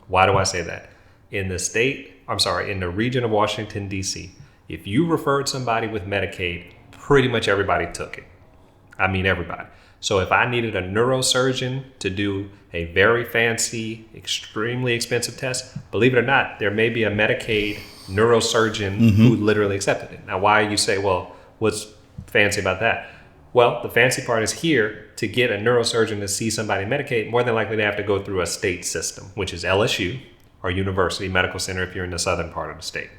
Why do I say that? In the region of Washington, DC, if you referred somebody with Medicaid, pretty much everybody took it. I mean, everybody. So if I needed a neurosurgeon to do a very fancy, extremely expensive test, believe it or not, there may be a Medicaid neurosurgeon who literally accepted it. Now, why you say, well, what's fancy about that? Well, the fancy part is here to get a neurosurgeon to see somebody Medicaid, more than likely they have to go through a state system, which is LSU or University Medical Center if you're in the southern part of the state.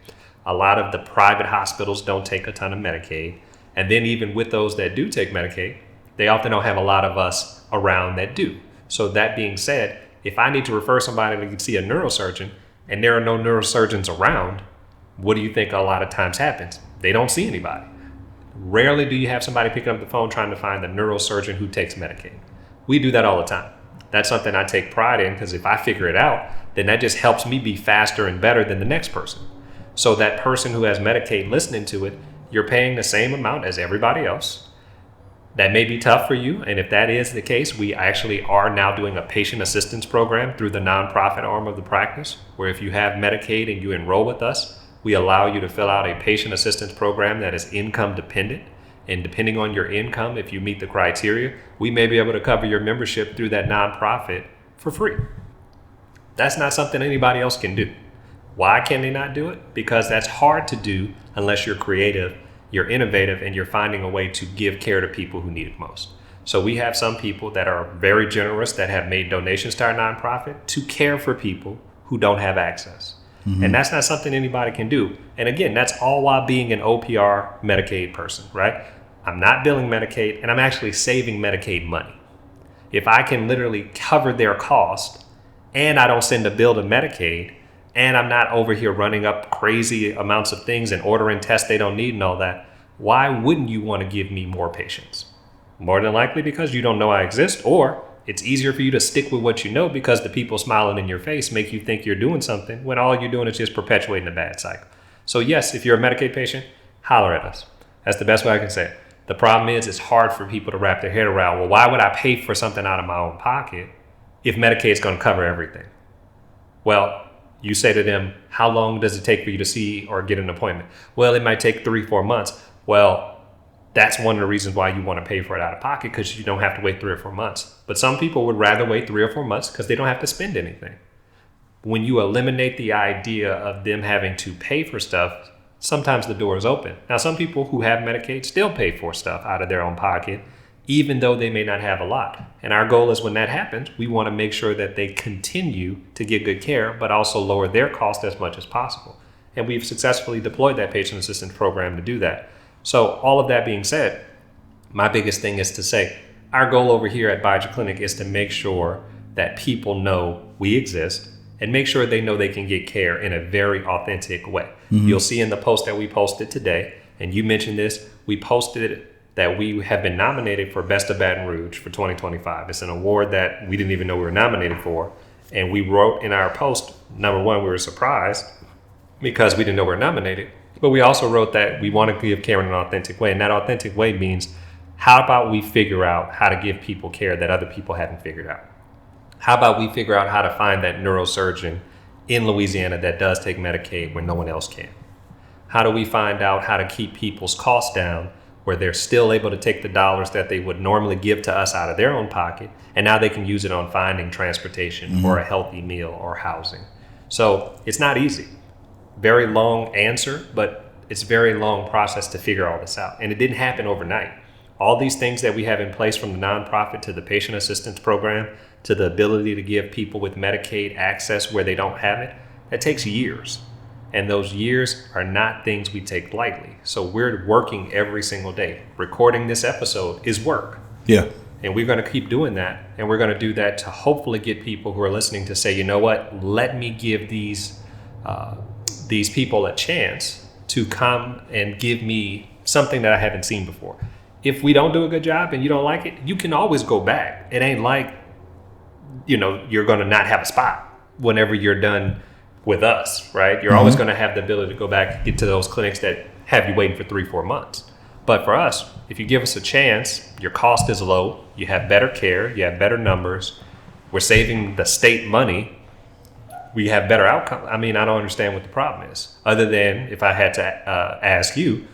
A lot of the private hospitals don't take a ton of Medicaid. And then even with those that do take Medicaid, they often don't have a lot of us around that do. So that being said, if I need to refer somebody to see a neurosurgeon and there are no neurosurgeons around, what do you think a lot of times happens? They don't see anybody. Rarely do you have somebody picking up the phone trying to find the neurosurgeon who takes Medicaid. We do that all the time. That's something I take pride in, because if I figure it out, then that just helps me be faster and better than the next person. So that person who has Medicaid listening to it, you're paying the same amount as everybody else. That may be tough for you. And if that is the case, we actually are now doing a patient assistance program through the nonprofit arm of the practice, where if you have Medicaid and you enroll with us, we allow you to fill out a patient assistance program that is income dependent. And depending on your income, if you meet the criteria, we may be able to cover your membership through that nonprofit for free. That's not something anybody else can do. Why can they not do it? Because that's hard to do unless you're creative, you're innovative, and you're finding a way to give care to people who need it most. So we have some people that are very generous that have made donations to our nonprofit to care for people who don't have access. Mm-hmm. And that's not something anybody can do. And again, that's all while being an OPR Medicaid person, right? I'm not billing Medicaid, and I'm actually saving Medicaid money. If I can literally cover their cost and I don't send a bill to Medicaid, and I'm not over here running up crazy amounts of things and ordering tests they don't need and all that, why wouldn't you want to give me more patients? More than likely because you don't know I exist, or it's easier for you to stick with what you know because the people smiling in your face make you think you're doing something when all you're doing is just perpetuating a bad cycle. So yes, if you're a Medicaid patient, holler at us. That's the best way I can say it. The problem is it's hard for people to wrap their head around, well, why would I pay for something out of my own pocket if Medicaid's going to cover everything? Well, you say to them, how long does it take for you to see or get an appointment? Well, it might take 3-4 months. Well, that's one of the reasons why you want to pay for it out of pocket, because you don't have to wait 3 or 4 months. But some people would rather wait 3 or 4 months because they don't have to spend anything. When you eliminate the idea of them having to pay for stuff, sometimes the door is open. Now, some people who have Medicaid still pay for stuff out of their own pocket, even though they may not have a lot. And our goal is when that happens, we want to make sure that they continue to get good care, but also lower their cost as much as possible. And we've successfully deployed that patient assistance program to do that. So all of that being said, my biggest thing is to say, our goal over here at Byja Clinic is to make sure that people know we exist and make sure they know they can get care in a very authentic way. Mm-hmm. You'll see in the post that we posted today, and you mentioned this, we posted it that we have been nominated for Best of Baton Rouge for 2025. It's an award that we didn't even know we were nominated for. And we wrote in our post, number one, we were surprised because we didn't know we were nominated. But we also wrote that we want to give care in an authentic way. And that authentic way means, how about we figure out how to give people care that other people haven't figured out? How about we figure out how to find that neurosurgeon in Louisiana that does take Medicaid when no one else can? How do we find out how to keep people's costs down where they're still able to take the dollars that they would normally give to us out of their own pocket, and now they can use it on finding transportation or a healthy meal or housing? So it's not easy. Very long answer, but it's a very long process to figure all this out. And it didn't happen overnight. All these things that we have in place, from the nonprofit to the patient assistance program to the ability to give people with Medicaid access where they don't have it, that takes years. And those years are not things we take lightly. So we're working every single day. Recording this episode is work. Yeah. And we're going to keep doing that. And we're going to do that to hopefully get people who are listening to say, you know what, let me give these people a chance to come and give me something that I haven't seen before. If we don't do a good job and you don't like it, you can always go back. It ain't like, you're going to not have a spot whenever you're done with us, right? You're always going to have the ability to go back and get to those clinics that have you waiting for 3-4 months. But for us, if you give us a chance, your cost is low, you have better care, you have better numbers, we're saving the state money, we have better outcomes. I mean, I don't understand what the problem is. Other than, if I had to ask you,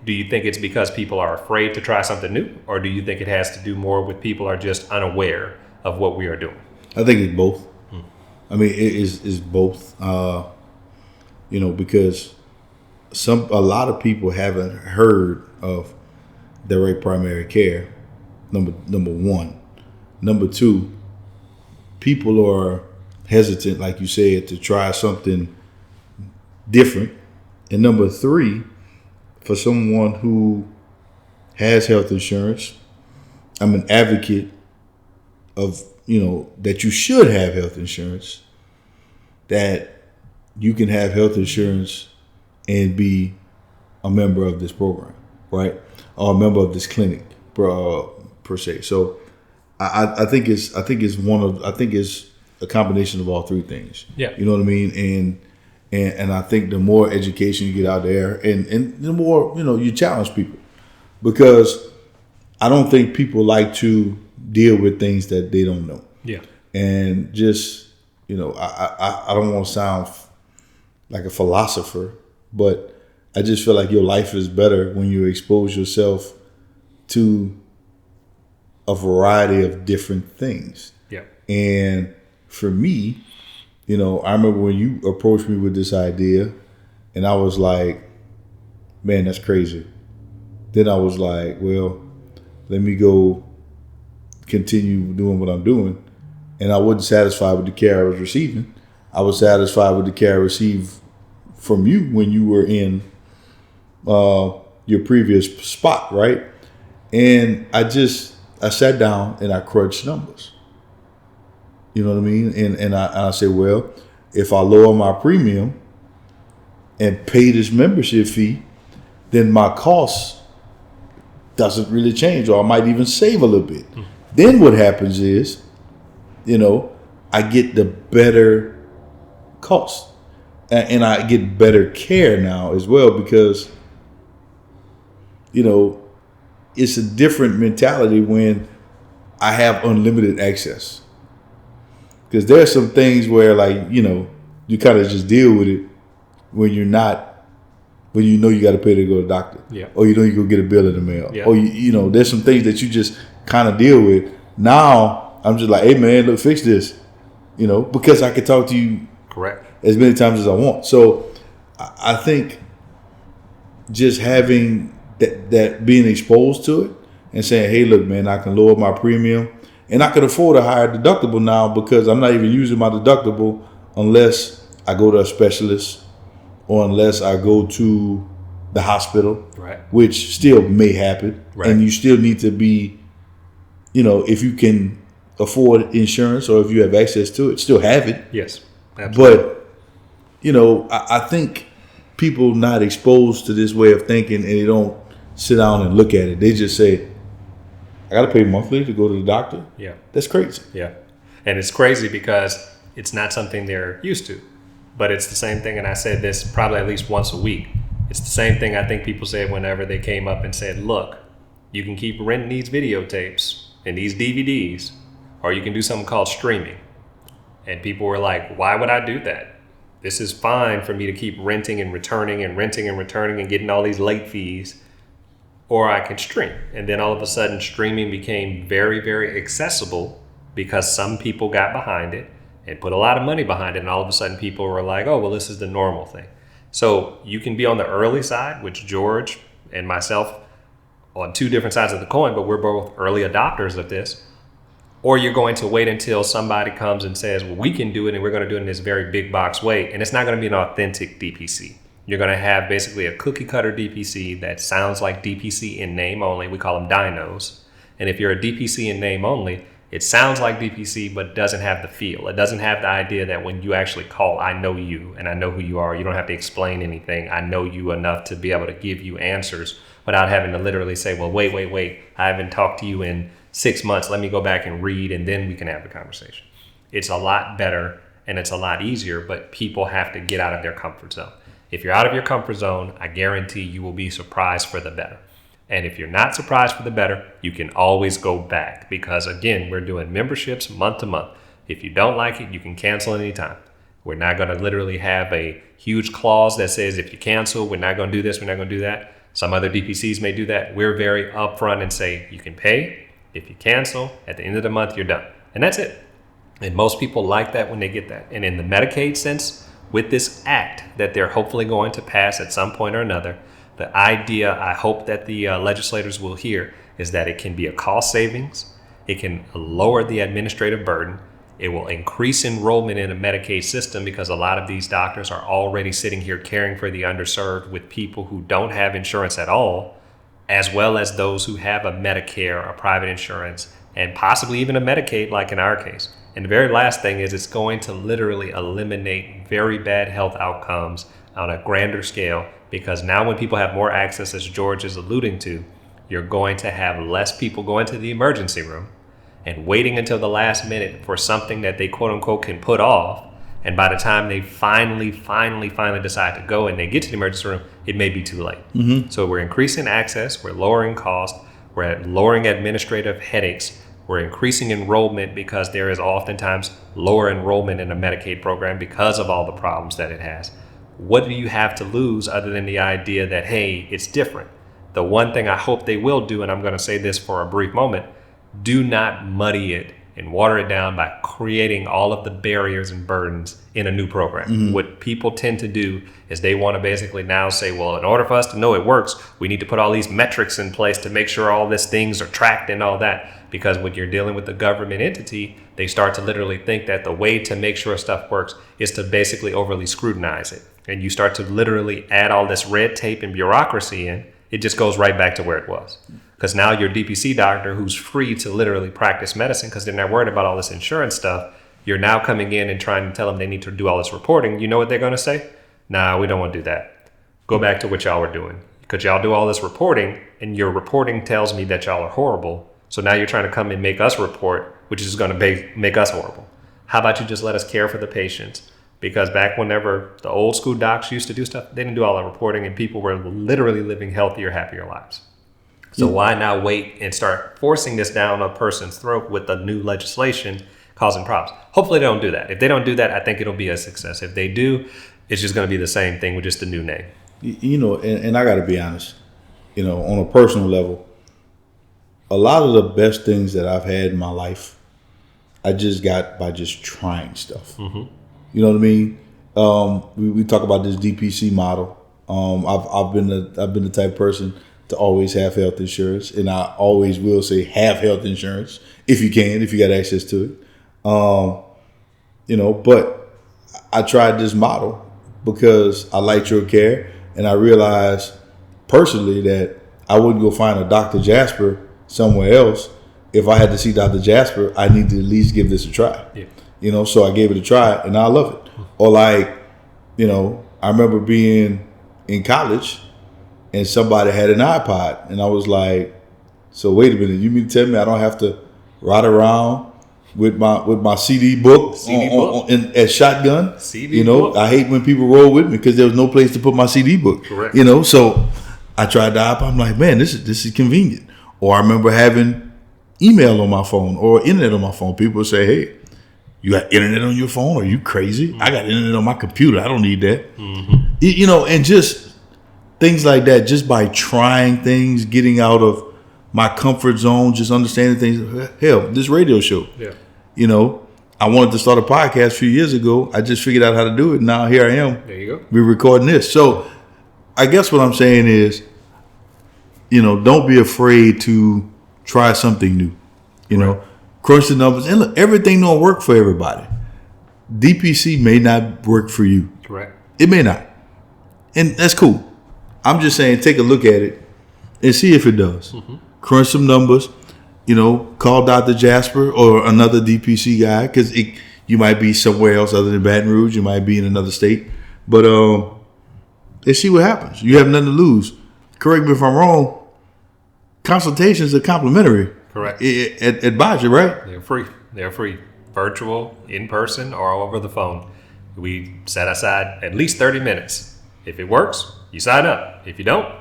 do you think it's because people are afraid to try something new? Or do you think it has to do more with people are just unaware of what we are doing? I think it's both. I mean, it is both, because a lot of people haven't heard of direct primary care. Number one. Number two, people are hesitant, like you said, to try something different. And number three, for someone who has health insurance, I'm an advocate of, that you should have health insurance, that you can have health insurance and be a member of this program, right? Or a member of this clinic, per se. So I think it's a combination of all three things. Yeah. You know what I mean? And I think the more education you get out there, and the more you challenge people, because I don't think people like to deal with things that they don't know. Yeah. And just I don't want to sound like a philosopher, but I just feel like your life is better when you expose yourself to a variety of different things. Yeah. And for me, I remember when you approached me with this idea, and I was like, man, that's crazy. Then I was like, well, let me go continue doing what I'm doing. And I wasn't satisfied with the care I was receiving. I was satisfied with the care I received from you when you were in your previous spot, right? And I sat down and I crunched numbers. You know what I mean? And I said, well, if I lower my premium and pay this membership fee, then my costs doesn't really change, or I might even save a little bit. Then what happens is, I get the better cost, and I get better care now as well, because it's a different mentality when I have unlimited access. Because there are some things where, like, you kind of just deal with it when you got to pay to go to the doctor. Yeah. Or you go get a bill in the mail. Yeah. Or there's some things that you just kind of deal with. Now I'm just like, hey man, look, fix this. Because I can talk to you Correct. as many times as I want. So I think just having that being exposed to it and saying, hey, look, man, I can lower my premium. And I can afford a higher deductible now, because I'm not even using my deductible unless I go to a specialist or unless I go to the hospital, Right. which still may happen. Right. And you still need to be, if you can afford insurance or if you have access to it, still have it. Yes, absolutely. But, I think people not exposed to this way of thinking, and they don't sit down and look at it. They just say, I got to pay monthly to go to the doctor. Yeah. That's crazy. Yeah. And it's crazy because it's not something they're used to. But it's the same thing, and I said this probably at least once a week. It's the same thing I think people said whenever they came up and said, look, you can keep renting these videotapes and these DVDs, or you can do something called streaming. And people were like, why would I do that? This is fine for me to keep renting and returning and renting and returning and getting all these late fees. Or I can stream. And then all of a sudden streaming became very, very accessible because some people got behind it and put a lot of money behind it. And all of a sudden people were like, oh, well, this is the normal thing. So you can be on the early side, which George and myself on two different sides of the coin, but we're both early adopters of this. Or you're going to wait until somebody comes and says, well, we can do it and we're going to do it in this very big box way. And it's not going to be an authentic DPC. You're going to have basically a cookie cutter DPC that sounds like DPC in name only. We call them dinos. And if you're a DPC in name only, it sounds like DPC, but doesn't have the feel. It doesn't have the idea that when you actually call, I know you and I know who you are. You don't have to explain anything. I know you enough to be able to give you answers without having to literally say, well, wait. I haven't talked to you in 6 months. Let me go back and read, and then we can have the conversation. It's a lot better and it's a lot easier, but people have to get out of their comfort zone. If you're out of your comfort zone, I guarantee you will be surprised for the better. And if you're not surprised for the better, you can always go back, because again, we're doing memberships month to month. If you don't like it, you can cancel anytime. We're not going to literally have a huge clause that says if you cancel, we're not going to do this, we're not going to do that. Some other DPCs may do that. We're very upfront and say you can pay. If you cancel, at the end of the month, you're done. And that's it. And most people like that when they get that. And in the Medicaid sense, with this act that they're hopefully going to pass at some point or another, The idea I hope that the legislators will hear is that it can be a cost savings. It can lower the administrative burden. It will increase enrollment in the Medicaid system because a lot of these doctors are already sitting here caring for the underserved with people who don't have insurance at all, as well as those who have a Medicare, a private insurance, and possibly even a Medicaid, like in our case. And the very last thing is it's going to literally eliminate very bad health outcomes on a grander scale, because now when people have more access, as George is alluding to, you're going to have less people going to the emergency room and waiting until the last minute for something that they quote unquote can put off. And by the time they finally decide to go and they get to the emergency room, it may be too late. So we're increasing access, we're lowering cost, we're lowering administrative headaches, we're increasing enrollment because there is oftentimes lower enrollment in a Medicaid program because of all the problems that it has. What do you have to lose other than the idea that, hey, it's different? The one thing I hope they will do, and I'm going to say this for a brief moment, do not muddy it and water it down by creating all of the barriers and burdens in a new program. What people tend to do is they want to basically now say, well, in order for us to know it works, we need to put all these metrics in place to make sure all these things are tracked and all that. Because when you're dealing with a government entity, they start to literally think that the way to make sure stuff works is to basically overly scrutinize it. And you start to literally add all this red tape and bureaucracy in, it just goes right back to where it was. Because now your DPC doctor, who's free to literally practice medicine because they're not worried about all this insurance stuff, you're now coming in and trying to tell them they need to do all this reporting. You know what they're going to say? Nah, we don't want to do that. Go back to what y'all were doing. Because y'all do all this reporting, and your reporting tells me that y'all are horrible. So now you're trying to come and make us report, which is going to make us horrible. How about you just let us care for the patients? Because back whenever the old school docs used to do stuff, they didn't do all that reporting, and people were literally living healthier, happier lives. So why now wait and start forcing this down a person's throat with the new legislation causing problems? Hopefully they don't do that. If they don't do that, I think it'll be a success. If they do, it's just going to be the same thing with just a new name. You know, and I got to be honest, you know, on a personal level, a lot of the best things that I've had in my life, I just got by just trying stuff. You know what I mean? We talk about this DPC model. I've been the type of person to always have health insurance, and I always will say have health insurance if you got access to it. You know, but I tried this model because I liked your care, and I realized personally that I wouldn't go find a Dr. Jasper somewhere else. If I had to see Dr. Jasper, I need to at least give this a try. You know, so I gave it a try, and I love it. Or like, you know, I remember being in college and somebody had an iPod, and I was like, so wait a minute, you mean to tell me I don't have to ride around with my CD book, at shotgun? CD you know, book. I hate when people roll with me because there was no place to put my CD book. Correct. You know, so I tried the iPod. I'm like, man, this is convenient. Or I remember having email on my phone or internet on my phone. People would say, hey, you got internet on your phone? Are you crazy? I got internet on my computer. I don't need that. You know, and just things like that, just by trying things, getting out of my comfort zone, just understanding things. Hell, this radio show. You know, I wanted to start a podcast a few years ago. I just figured out how to do it. Now here I am. There you go. We're recording this. So I guess what I'm saying is, you know, don't be afraid to try something new. You know, crunch the numbers. And look, everything don't work for everybody. DPC may not work for you. Correct. It may not. And that's cool. I'm just saying, take a look at it and see if it does. Crunch some numbers, you know, call Dr. Jasper or another DPC guy, because you might be somewhere else other than Baton Rouge. You might be in another state. But let's see what happens. You have nothing to lose. Correct me if I'm wrong. Consultations are complimentary. Correct. At Byja, right? They're free. They're free. Virtual, in person, or over the phone. We set aside at least 30 minutes. If it works, you sign up. If you don't,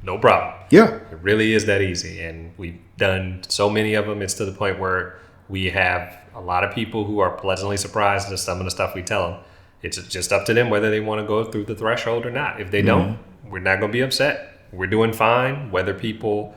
no problem. Yeah. It really is that easy. And we've done so many of them. It's to the point where we have a lot of people who are pleasantly surprised at some of the stuff we tell them. It's just up to them whether they want to go through the threshold or not. If they don't, we're not going to be upset. We're doing fine, whether people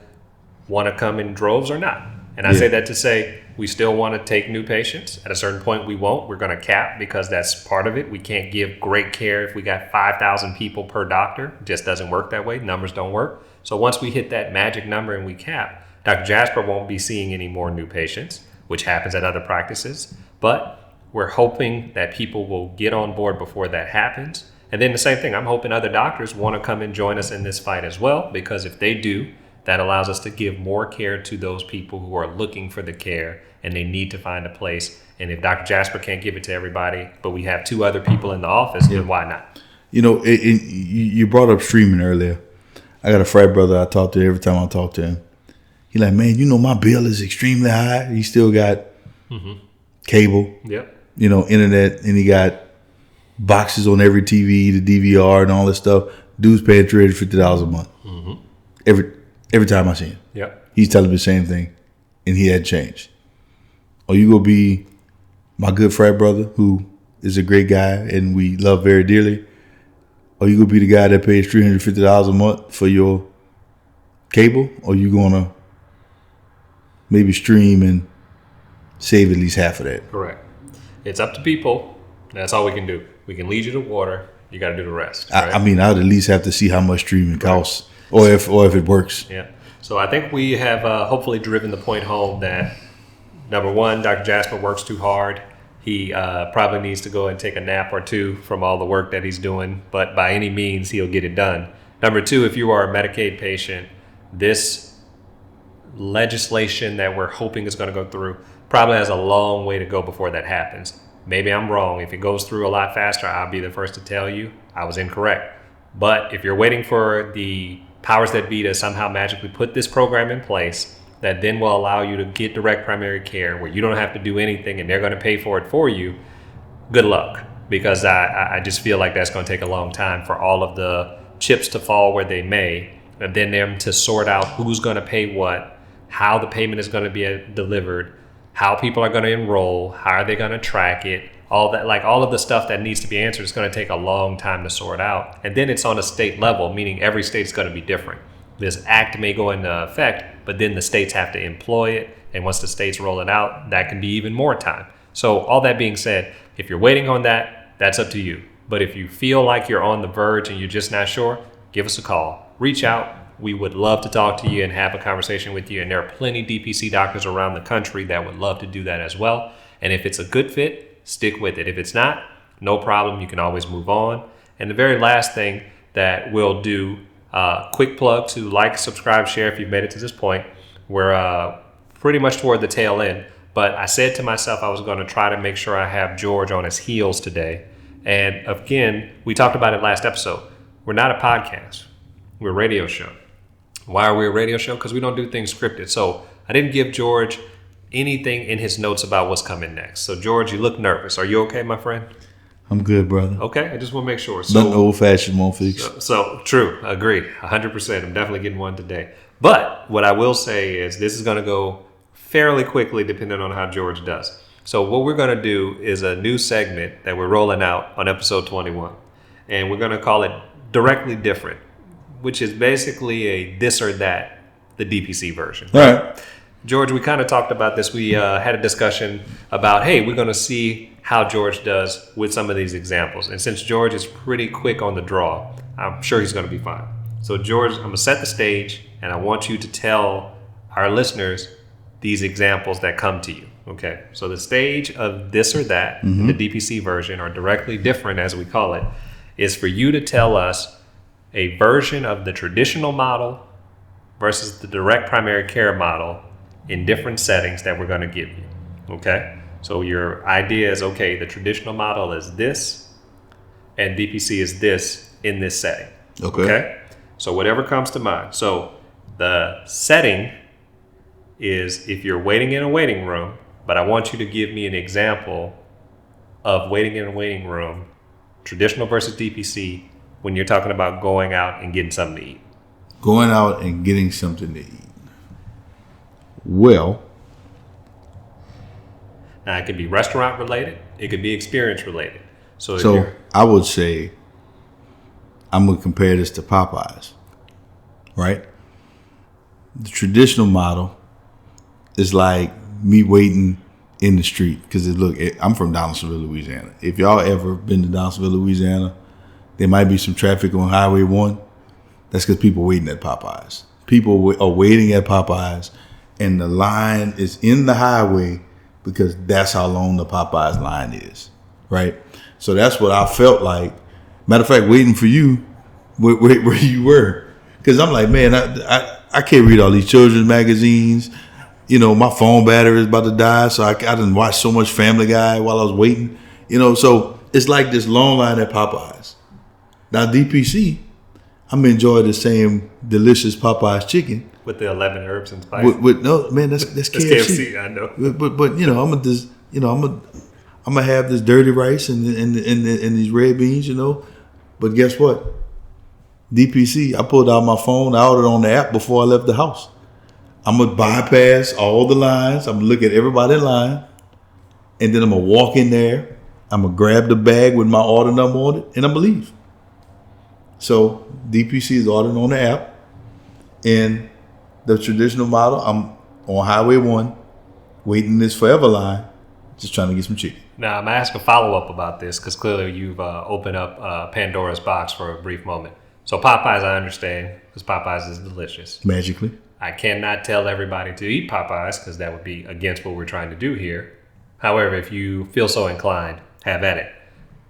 want to come in droves or not. And I say that to say, we still want to take new patients. At a certain point, we won't. We're going to cap because that's part of it. We can't give great care if we got 5,000 people per doctor. It just doesn't work that way. Numbers don't work. So once we hit that magic number and we cap, Dr. Jasper won't be seeing any more new patients, which happens at other practices. But we're hoping that people will get on board before that happens. And then the same thing, I'm hoping other doctors want to come and join us in this fight as well, because if they do, that allows us to give more care to those people who are looking for the care and they need to find a place. And if Dr. Jasper can't give it to everybody, but we have 2 other people in the office, then why not? You know, you brought up streaming earlier. I got a frat brother I talk to every time I talk to him. He like, man, you know, my bill is extremely high. He still got cable, internet, and he got boxes on every TV, the DVR, and all this stuff. Dude's paying $350 a month. Every time I see him. Yep. He's telling me the same thing, and he hadn't changed. Or you gonna be my good frat brother, who is a great guy and we love very dearly, or you gonna be the guy that pays $350 a month for your cable, or you gonna maybe stream and save at least half of that? Correct. It's up to people. That's all we can do. We can lead you to water. You got to do the rest. Right? I mean, I'd at least have to see how much streaming costs, or if it works. Yeah. So I think we have hopefully driven the point home that, number one, Dr. Jasper works too hard. He probably needs to go and take a nap or 2 from all the work that he's doing, but by any means, he'll get it done. Number 2, if you are a Medicaid patient, this legislation that we're hoping is going to go through probably has a long way to go before that happens. Maybe I'm wrong. If it goes through a lot faster, I'll be the first to tell you I was incorrect. But if you're waiting for the powers that be to somehow magically put this program in place that then will allow you to get direct primary care where you don't have to do anything and they're going to pay for it for you, good luck. Because I just feel like that's going to take a long time for all of the chips to fall where they may, and then them to sort out who's going to pay what, how the payment is going to be delivered, how people are going to enroll, how are they going to track it, all that, like all of the stuff that needs to be answered is going to take a long time to sort out. And then it's on a state level, meaning every state's going to be different. This act may go into effect, but then the states have to employ it. And once the states roll it out, that can be even more time. So all that being said, if you're waiting on that, that's up to you. But if you feel like you're on the verge and you're just not sure, give us a call. Reach out. We would love to talk to you and have a conversation with you. And there are plenty DPC doctors around the country that would love to do that as well. And if it's a good fit, stick with it. If it's not, no problem. You can always move on. And the very last thing that we'll do, quick plug to like, subscribe, share if you've made it to this point. We're pretty much toward the tail end. But I said to myself I was going to try to make sure I have George on his heels today. And again, we talked about it last episode. We're not a podcast. We're a radio show. Why are we a radio show? Because we don't do things scripted. So I didn't give George anything in his notes about what's coming next. So George, you look nervous. Are you okay, my friend? I'm good, brother. Okay, I just want to make sure. So, nothing old-fashioned won't fix. So true, agree, 100%. I'm definitely getting one today. But what I will say is this is going to go fairly quickly depending on how George does. So what we're going to do is a new segment that we're rolling out on episode 21. And we're going to call it Directly Different, which is basically a this or that, the DPC version. All right. George, we kind of talked about this. We had a discussion about, hey, we're going to see how George does with some of these examples. And since George is pretty quick on the draw, I'm sure he's going to be fine. So George, I'm going to set the stage, and I want you to tell our listeners these examples that come to you. Okay, so the stage of this or that, in the DPC version, or Directly Different as we call it, is for you to tell us a version of the traditional model versus the direct primary care model in different settings that we're going to give you. Okay, so your idea is, okay, the traditional model is this and DPC is this in this setting. Okay, so whatever comes to mind. So the setting is if you're waiting in a waiting room, but I want you to give me an example of waiting in a waiting room, traditional versus DPC, when you're talking about going out and getting something to eat. Going out and getting something to eat. Well, now it could be restaurant related, it could be experience related. So I would say I'm going to compare this to Popeyes, right? The traditional model is like me waiting in the street. Because I'm from Donaldsonville, Louisiana. If y'all ever been to Donaldsonville, Louisiana, there might be some traffic on Highway 1. That's because people waiting at Popeyes. People are waiting at Popeyes, and the line is in the highway because that's how long the Popeyes line is, right? So that's what I felt like. Matter of fact, waiting for you where you were. Because I'm like, man, I can't read all these children's magazines. You know, my phone battery is about to die, so I didn't watch so much Family Guy while I was waiting. You know, so it's like this long line at Popeyes. Now, DPC, I'm enjoying the same delicious Popeyes chicken. With the 11 herbs and spices. No, man, that's KFC. That's KFC, I know. But you know, I'm gonna have this dirty rice and these red beans, you know. But guess what? DPC, I pulled out my phone, I ordered on the app before I left the house. I'm gonna bypass all the lines. I'm gonna look at everybody in line, and then I'm gonna walk in there. I'm gonna grab the bag with my order number on it, and I'm gonna leave. So DPC is ordering on the app, and the traditional model, I'm on Highway 1, waiting in this forever line, just trying to get some chicken. Now, I'm going to ask a follow-up about this because clearly you've opened up Pandora's box for a brief moment. So Popeyes, I understand, because Popeyes is delicious. Magically. I cannot tell everybody to eat Popeyes because that would be against what we're trying to do here. However, if you feel so inclined, have at it.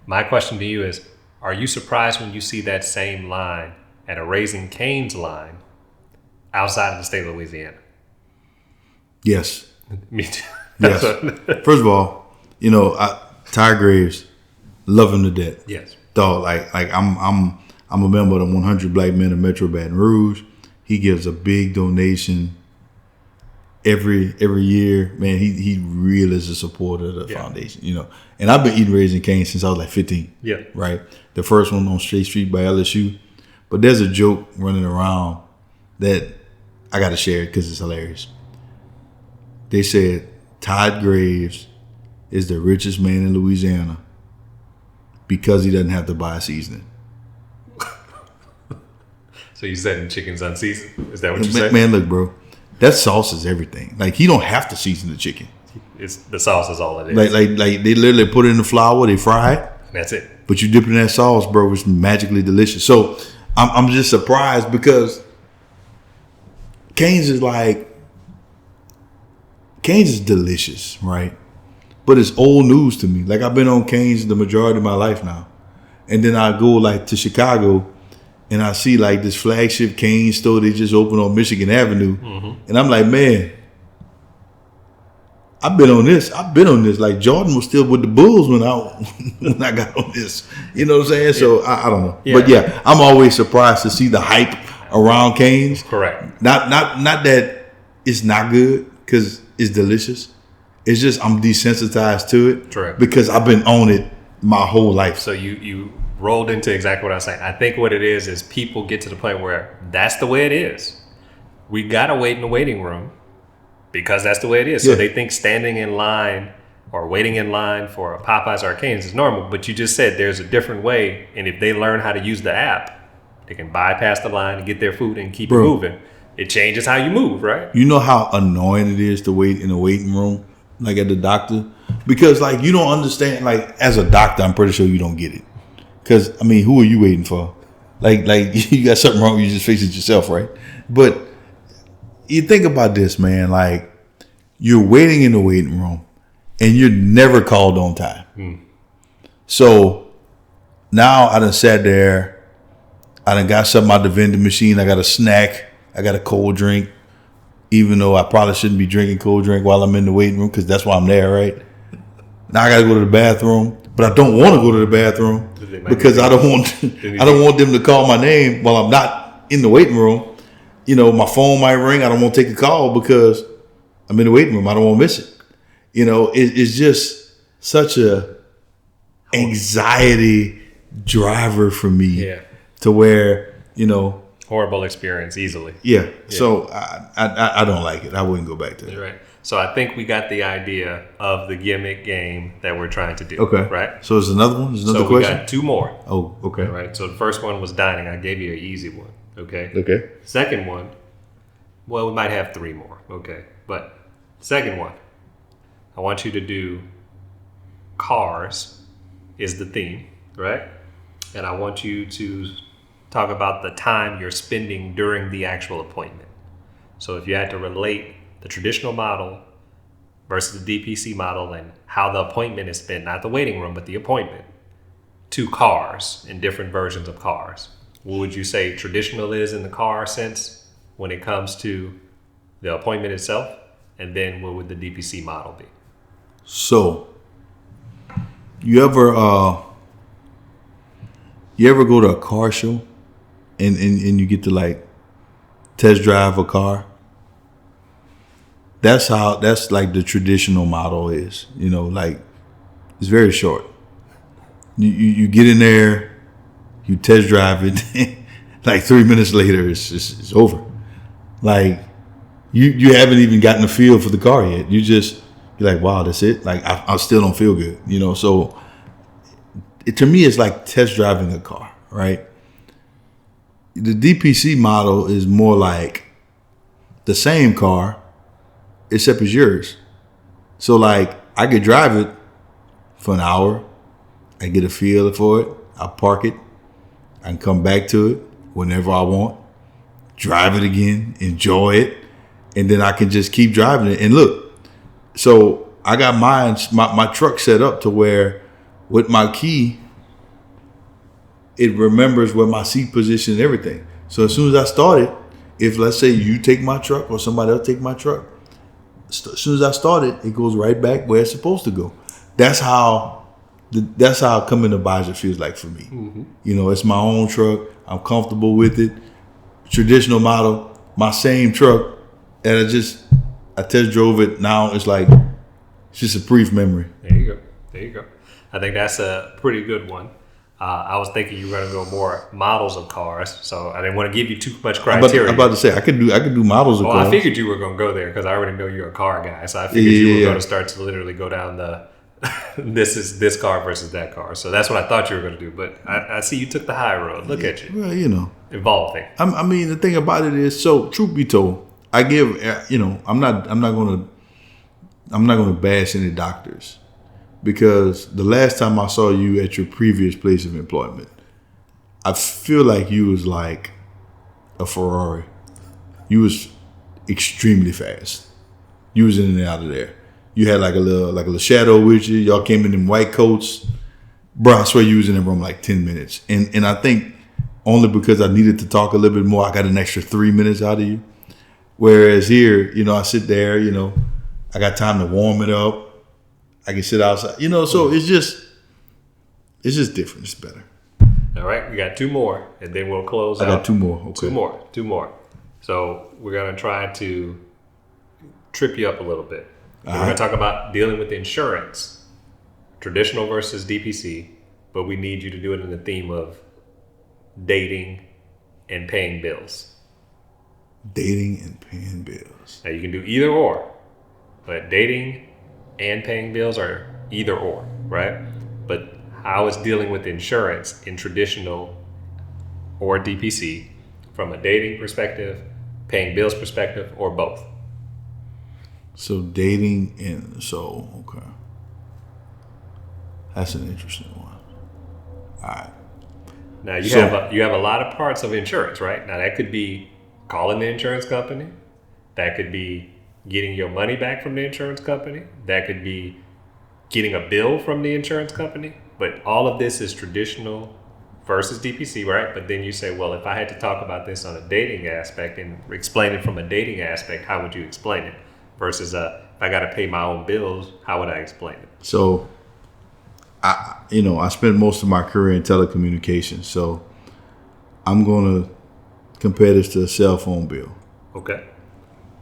My question to you is, are you surprised when you see that same line at a Raising Cane's line outside of the state of Louisiana? Yes. Me too. Yes. First of all, you know, Ty Graves, love him to death. Yes. Dog, like I'm a member of the 100 Black Men of Metro Baton Rouge. He gives a big donation every year. Man, he really is a supporter of the foundation, you know. And I've been eating Raising Cane since I was like 15. Yeah. Right? The first one on State Street by LSU. But there's a joke running around that I got to share it because it's hilarious. They said Todd Graves is the richest man in Louisiana because he doesn't have to buy seasoning. So you setting chickens unseasoned? Is that what you said? Man, look, bro, that sauce is everything. Like, he don't have to season the chicken. It's the sauce is all it is. Like they literally put it in the flour, they fry it. That's it. But you dip it in that sauce, bro, it's magically delicious. So I'm just surprised because Cane's is delicious, right? But it's old news to me. Like, I've been on Cane's the majority of my life now. And then I go like to Chicago and I see like this flagship Cane's store they just opened on Michigan Avenue. Mm-hmm. And I'm like, man, I've been on this. Like, Jordan was still with the Bulls when I got on this. You know what I'm saying? Yeah. So I don't know. Yeah. But yeah, I'm always surprised to see the hype around Cane's. Correct. Not that it's not good because it's delicious. It's just I'm desensitized to it. Correct. Because I've been on it my whole life. So you rolled into exactly what I was saying. I think what it is people get to the point where that's the way it is. We gotta wait in the waiting room because that's the way it is. So they think standing in line or waiting in line for a Popeyes or a Cane's is normal, but you just said there's a different way, and if they learn how to use the app, they can bypass the line and get their food and keep it moving. It changes how you move, right? You know how annoying it is to wait in a waiting room, like at the doctor? Because, like, you don't understand, like, as a doctor, I'm pretty sure you don't get it. Because, I mean, who are you waiting for? Like you got something wrong, you just fix it yourself, right? But you think about this, man, like, you're waiting in the waiting room and you're never called on time. Mm. So now I done sat there, I done got something out the vending machine, I got a snack, I got a cold drink, even though I probably shouldn't be drinking cold drink while I'm in the waiting room because that's why I'm there, right? Now I got to go to the bathroom, but I don't want to go to the bathroom because I don't want them to call my name while I'm not in the waiting room. You know, my phone might ring. I don't want to take a call because I'm in the waiting room. I don't want to miss it. You know, it's just such a anxiety driver for me to where, you know. Horrible experience easily. Yeah. So I don't like it. I wouldn't go back to it. Right. So I think we got the idea of the gimmick game that we're trying to do. Okay. Right? So there's another one? There's another question? We got two more. Oh, okay. All right. So the first one was dining. I gave you an easy one. Okay. Okay. Second one, well, we might have three more. Okay. But second one, I want you to do cars is the theme, right? And I want you to talk about the time you're spending during the actual appointment. So if you had to relate the traditional model versus the DPC model and how the appointment is spent, not the waiting room, but the appointment, to cars and different versions of cars, what would you say traditional is in the car sense when it comes to the appointment itself? And then what would the DPC model be? So, you ever go to a car show and you get to like test drive a car? That's like the traditional model is, like it's very short. You get in there, you test drive it, like 3 minutes later it's over. Like you haven't even gotten a feel for the car yet. You're like, wow, that's it. Like I still don't feel good, So to me, it's like test driving a car, right? The DPC model is more like the same car, except it's yours. So like I could drive it for an hour. I get a feel for it. I park it. I can come back to it whenever I want. Drive it again, enjoy it, and then I can just keep driving it. And look, so I got my truck set up to where with my key, it remembers where my seat position and everything. So as soon as I start it, if let's say you take my truck or somebody else take my truck, as soon as I start it, it goes right back where it's supposed to go. That's how coming to Byja feels like for me. Mm-hmm. It's my own truck. I'm comfortable with it. Traditional model, my same truck, and I test drove it. Now it's just a brief memory. There you go. I think that's a pretty good one. I was thinking you were going to go more models of cars, so I didn't want to give you too much criteria. I'm about to say I could do models of cars. I figured you were going to go there because I already know you're a car guy. So I figured you were going to start to literally go down the this is this car versus that car. So that's what I thought you were going to do. But I see you took the high road. Look at you. Well, evolving. I mean, the thing about it is, so truth be told, I give I'm not going to bash any doctors. Because the last time I saw you at your previous place of employment, I feel like you was like a Ferrari. You was extremely fast. You was in and out of there. You had like a little shadow with you. Y'all came in them white coats. Bro, I swear you was in the room like 10 minutes. And I think only because I needed to talk a little bit more, I got an extra 3 minutes out of you. Whereas here, I sit there, I got time to warm it up. I can sit outside, so it's just different. It's better. All right. We got 2 more and then we'll close out. I got 2 more. Okay. 2 more. So we're going to try to trip you up a little bit. We're going to talk about dealing with insurance, traditional versus DPC, but we need you to do it in the theme of dating and paying bills. Dating and paying bills. Now you can do either or, but dating and paying bills are either or, right? But how is dealing with insurance in traditional or DPC from a dating perspective, paying bills perspective, or both? So dating okay. That's an interesting one. All right. Now you have a lot of parts of insurance, right? Now that could be calling the insurance company. That could be getting your money back from the insurance company. That could be getting a bill from the insurance company. But all of this is traditional versus DPC, right? But then you say, well, if I had to talk about this on a dating aspect and explain it from a dating aspect, how would you explain it? Versus if I got to pay my own bills, how would I explain it? So, I spent most of my career in telecommunications. So I'm going to compare this to a cell phone bill. Okay.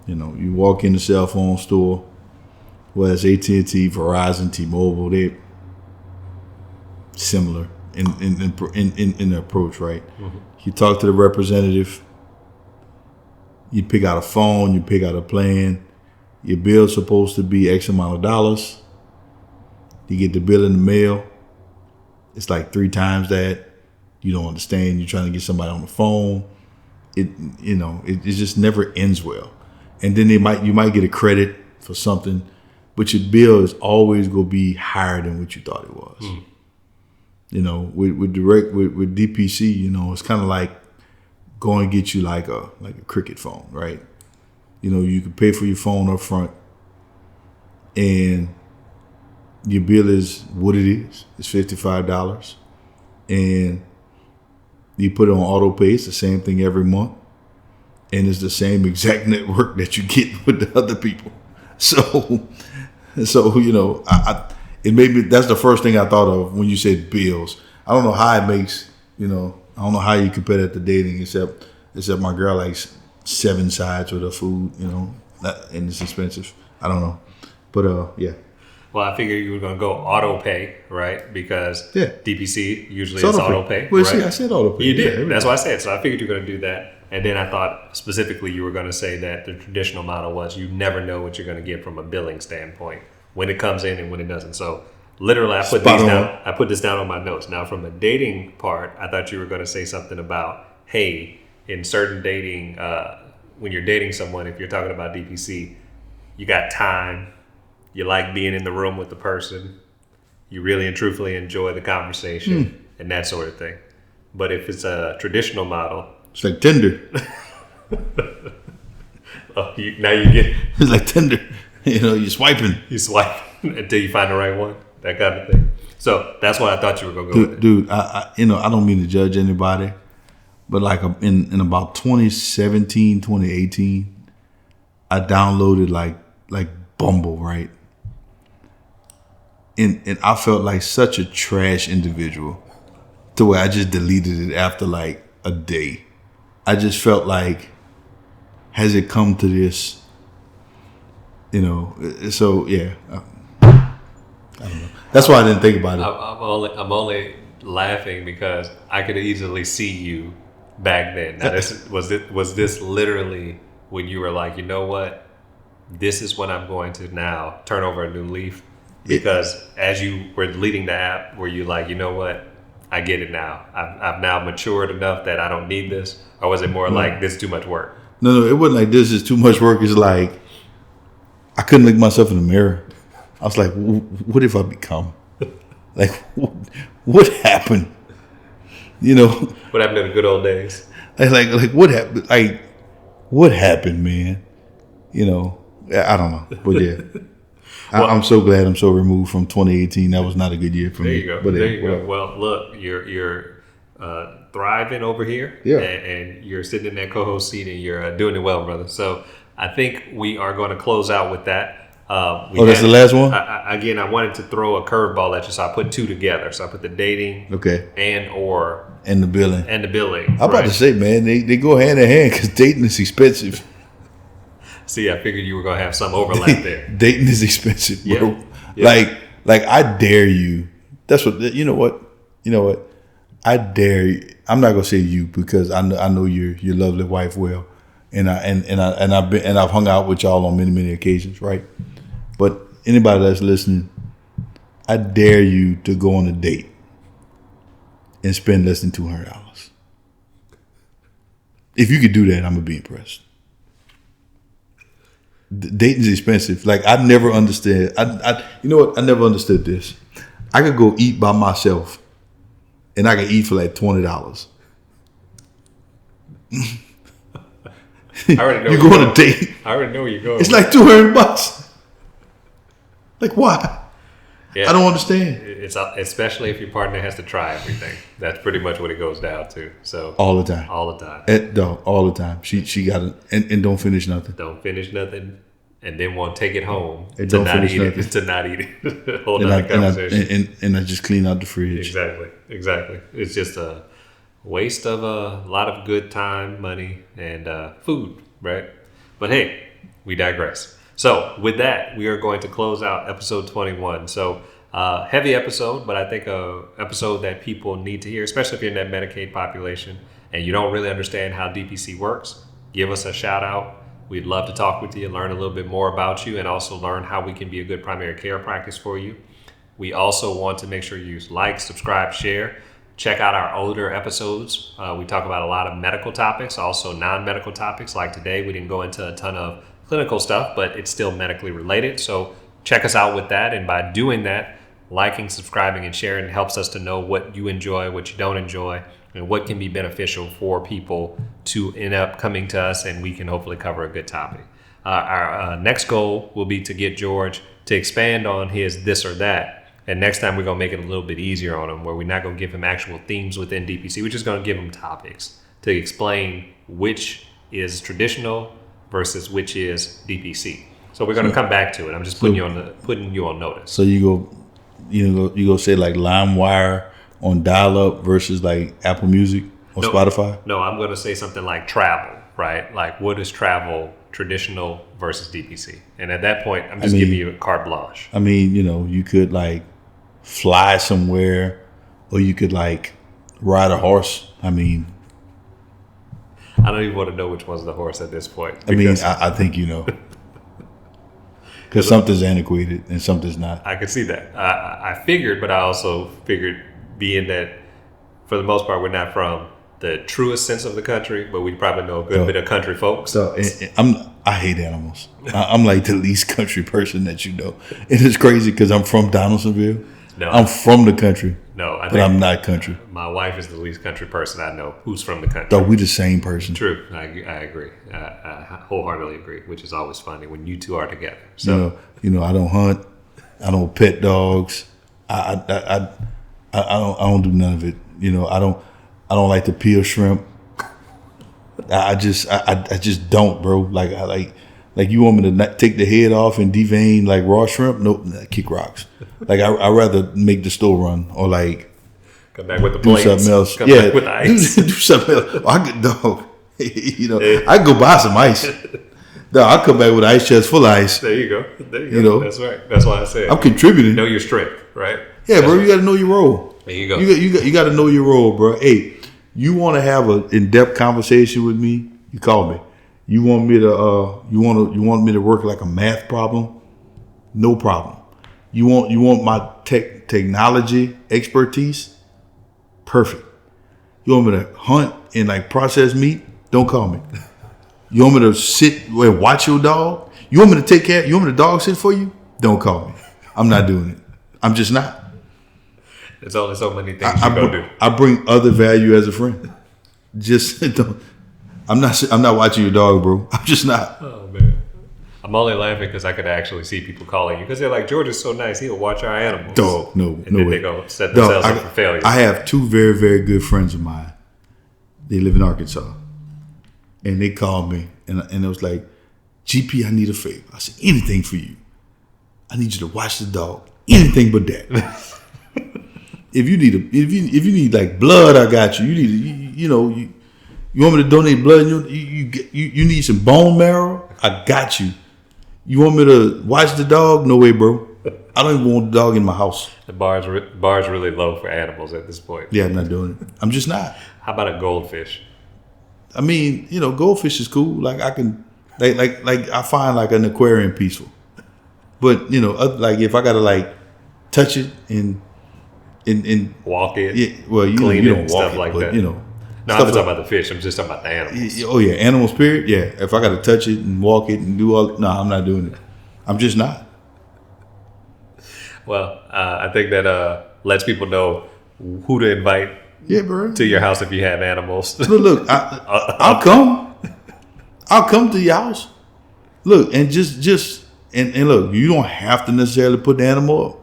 You walk in the cell phone store, whether it's AT&T, Verizon, T-Mobile, they're similar in the approach, right? Mm-hmm. You talk to the representative, you pick out a phone, you pick out a plan. Your bill's supposed to be X amount of dollars. You get the bill in the mail. It's like 3 times that. You don't understand. You're trying to get somebody on the phone. It just never ends well. And then you might get a credit for something, but your bill is always gonna be higher than what you thought it was. You know, with DPC, you know, it's kind of like going to get you like a Cricket phone, right? You know, you can pay for your phone up front, and your bill is what it is. It's $55, and you put it on auto pay. It's the same thing every month, and it's the same exact network that you get with the other people. So you know, it made me. That's the first thing I thought of when you said bills. I don't know how it makes. You know, I don't know how you compare that to dating, except my girl likes 7 sides with her food. You know, and it's expensive. I don't know, but yeah. Well, I figured you were going to go auto pay, right? Because DPC usually is auto pay. Well, right? See, I said auto pay. You did. That's what I said. So I figured you were going to do that. And then I thought specifically you were going to say that the traditional model was you never know what you're going to get from a billing standpoint when it comes in and when it doesn't. So literally, I put this down on my notes. Now, from a dating part, I thought you were going to say something about, hey, in certain dating, when you're dating someone, if you're talking about DPC, you got time. You like being in the room with the person. You really and truthfully enjoy the conversation and that sort of thing. But if it's a traditional model, it's like Tinder. Now you get it's like Tinder. You know, you're swiping. You swipe until you find the right one. That kind of thing. So that's why I thought you were gonna go with it. Dude, I don't mean to judge anybody, but like in about 2017, 2018, I downloaded like Bumble, right? And I felt like such a trash individual to where I just deleted it after like a day. I just felt like, has it come to this? You know, so yeah. I don't know. That's why I didn't think about it. I'm only laughing because I could easily see you back then. Now, was this literally when you were like, you know what? This is when I'm going to now turn over a new leaf? Because as you were deleting the app, were you like, you know what? I get it now. I've now matured enough that I don't need this? Or was it more like, this is too much work? No, it wasn't like this is too much work. It's like, I couldn't look myself in the mirror. I was like, what have I become? Like, what happened? You know? What happened in the good old days? Like what happened? Like, what happened, man? You know, I don't know. But yeah. Well, I'm so glad I'm so removed from 2018. That was not a good year for me. There you go. Well, look, you're thriving over here, and you're sitting in that co-host seat, and you're doing it well, brother. So I think we are going to close out with that. That's the last one? Again, I wanted to throw a curveball at you, so I put 2 together. So I put the dating, and the billing. I'm about to say, man, they go hand in hand because dating is expensive. See, I figured you were gonna have some overlap there. Dating is expensive, bro. Yeah. Like I dare you. That's what you know. What I dare you. I'm not gonna say you because I know your lovely wife well, and I've hung out with y'all on many occasions, right? But anybody that's listening, I dare you to go on a date and spend less than $200. If you could do that, I'm gonna be impressed. Dating is expensive. Like I never understood. You know what? I never understood this. I could go eat by myself, and I could eat for like $20. I already know you go on a date. I already know where you're going. It's like $200. Like why? Yeah, I don't understand. It's especially if your partner has to try everything. That's pretty much what it goes down to. So all the time. All the time. All the time. She got it and don't finish nothing. Don't finish nothing, and then want to take it home and don't finish nothing. To not eat it. Whole nother conversation. And I just clean out the fridge. Exactly. It's just a waste of a lot of good time, money, and food, right? But hey, we digress. So with that, we are going to close out episode 21. So heavy episode, but I think a episode that people need to hear, especially if you're in that Medicaid population and you don't really understand how DPC works. Give us a shout out. We'd love to talk with you, learn a little bit more about you, and also learn how we can be a good primary care practice for you. We also want to make sure you like, subscribe, share. Check out our older episodes. We talk about a lot of medical topics, also non-medical topics. Like today, we didn't go into a ton of clinical stuff, but it's still medically related. So check us out with that. And by doing that, liking, subscribing, and sharing helps us to know what you enjoy, what you don't enjoy, and what can be beneficial for people to end up coming to us, and we can hopefully cover a good topic. Our next goal will be to get George to expand on his this or that. And next time we're going to make it a little bit easier on him, where we're not going to give him actual themes within DPC. We're just going to give him topics to explain which is traditional versus which is DPC. So we're going to come back to it. I'm just putting you on notice. So you go say like LimeWire on dial-up versus like Apple Music or Spotify? No, I'm going to say something like travel, right? Like what is travel traditional versus DPC? And at that point, I'm just giving you a carte blanche. I mean, you could like fly somewhere, or you could like ride a horse. I mean, I don't even want to know which one's the horse at this point. I think because something's antiquated and something's not. I could see that. I figured, but I also figured, being that for the most part we're not from the truest sense of the country, but we probably know a good bit of country folks. So I hate animals. I'm like the least country person that you know. And it's crazy because I'm from Donaldsonville. No, I'm from the country. No, but I'm not country. My wife is the least country person I know who's from the country. So we the same person. True, I agree. I wholeheartely agree, which is always funny when you two are together. So I don't hunt. I don't pet dogs. I don't do none of it. I don't like to peel shrimp. I just don't, bro. Like you want me to take the head off and devein like raw shrimp? Nope, kick rocks. Like I rather make the store run or like come back with the do plates. Something else. Come back with the ice. do something else. I could dog. I go buy some ice. No, I'll come back with an ice chest full of ice. There you go. That's right. That's why I said I'm contributing. Know your strength, right? Yeah, bro. You got to know your role. There you go. You got to know your role, bro. Hey, you want to have an in-depth conversation with me? You call me. You want me to you want me to work like a math problem? No problem. You want my technology expertise? Perfect. You want me to hunt and like process meat? Don't call me. You want me to sit and watch your dog? You want me to take care? You want me to dog sit for you? Don't call me. I'm not doing it. I'm just not. There's only so many things you go do. I bring other value as a friend. Just don't. I'm not watching your dog, bro. I'm just not. Oh man, I'm only laughing because I could actually see people calling you because they're like, George is so nice. He'll watch our animals. Dog, no way. They go set themselves up for failure. I have two very, very good friends of mine. They live in Arkansas, and they called me, and it was like, GP, I need a favor. I said, anything for you. I need you to watch the dog. Anything but that. If you need like blood, I got you. You want me to donate blood? You need some bone marrow? I got you. You want me to watch the dog? No way, bro. I don't even want the dog in my house. The bar's really low for animals at this point. Yeah, I'm not doing it. I'm just not. How about a goldfish? I mean, goldfish is cool. Like I can, like I find like an aquarium peaceful. But like if I gotta like touch it and walk it, yeah. Well, you don't walk stuff it, like but that. No, I'm not talking about the fish. I'm just talking about the animals. Oh yeah, animals. Period. Yeah, if I got to touch it and walk it and do all, no, I'm not doing it. I'm just not. Well, I think that lets people know who to invite. Yeah, bro. To your house if you have animals. Look, I'll come. I'll come to your house. Look, and just look. You don't have to necessarily put the animal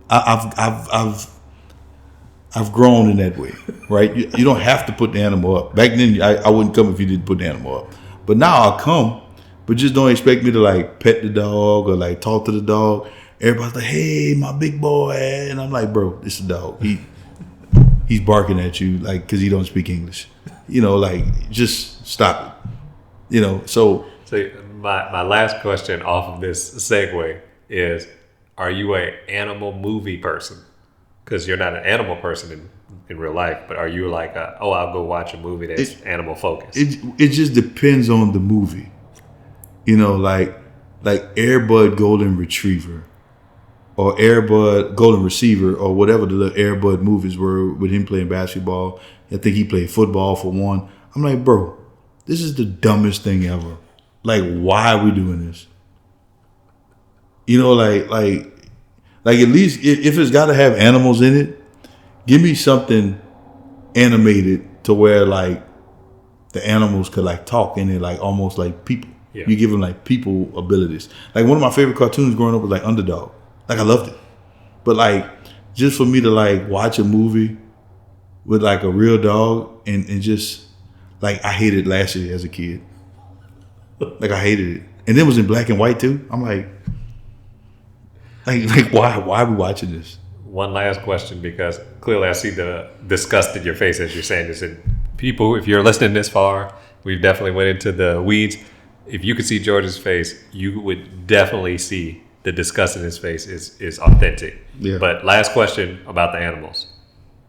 up. I've grown in that way, right? You don't have to put the animal up. Back then, I wouldn't come if you didn't put the animal up. But now I'll come, but just don't expect me to like pet the dog or like talk to the dog. Everybody's like, "Hey, my big boy," and I'm like, "Bro, this is a dog. He's barking at you like because he don't speak English. Like just stop it. So my last question off of this segue is: are you an animal movie person? Because you're not an animal person in real life, but are you like I'll go watch a movie that's animal focused? It just depends on the movie. Like Air Bud Golden Retriever or Air Bud Golden Receiver or whatever the little Air Bud movies were with him playing basketball. I think he played football for one. I'm like, bro, this is the dumbest thing ever. Like, why are we doing this? You know, like at least if it's got to have animals in it, give me something animated to where like the animals could like talk and it like almost like people. Yeah. You give them like people abilities. Like one of my favorite cartoons growing up was like Underdog. Like I loved it, but like just for me to like watch a movie with like a real dog and just like I hated Lassie as a kid. Like I hated it, and it was in black and white too. I'm like why are we watching this? One last question, because clearly I see the disgust in your face as you're saying this. And people, if you're listening this far, we've definitely went into the weeds. If you could see George's face, you would definitely see the disgust in his face is authentic. Yeah. But last question about the animals: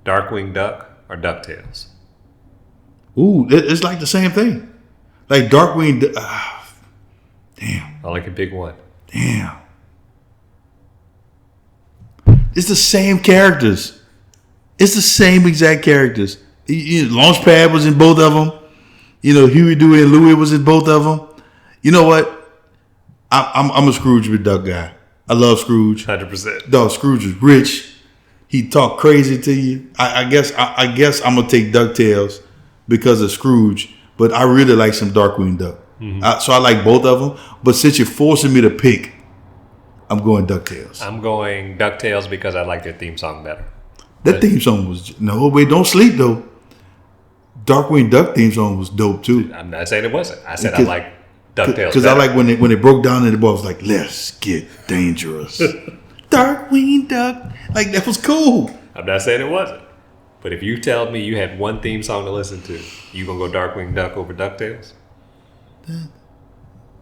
Darkwing Duck or DuckTales? Ooh, it's like the same thing. Like Darkwing. Damn. Only can pick one. Damn. It's the same characters. It's the same exact characters. Launchpad was in both of them. You know, Huey, Dewey, and Louie was in both of them. You know what? I'm a Scrooge McDuck guy. I love Scrooge. 100%. Dog, Scrooge is rich. He talk crazy to you. I guess I'm gonna take DuckTales because of Scrooge, but I really like some Darkwing Duck. Mm-hmm. So I like both of them. But since you're forcing me to pick, I'm going DuckTales. I'm going DuckTales because I like their theme song better. That theme song was wait, don't sleep though. Darkwing Duck theme song was dope too. I'm not saying it wasn't. I said I like DuckTales because I like when it broke down and the boy was like, "Let's get dangerous." Darkwing Duck, like that was cool. I'm not saying it wasn't, but if you tell me you had one theme song to listen to, you gonna go Darkwing Duck over DuckTales?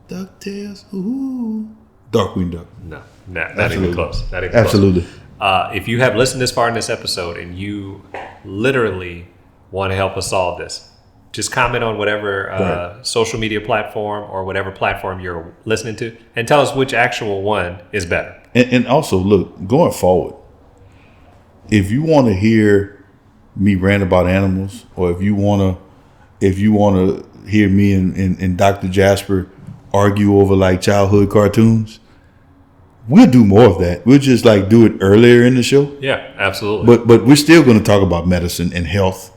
DuckTales, ooh. Darkwing Duck. No, not even close. Not even Absolutely. Close. If you have listened this far in this episode and you literally want to help us solve this, just comment on whatever social media platform or whatever platform you're listening to and tell us which actual one is better. And also, look, going forward, if you want to hear me rant about animals, or if you want to hear me and Dr. Jasper argue over like childhood cartoons, we'll do more of that. We'll just like do it earlier in the show. Yeah, absolutely. But we're still going to talk about medicine and health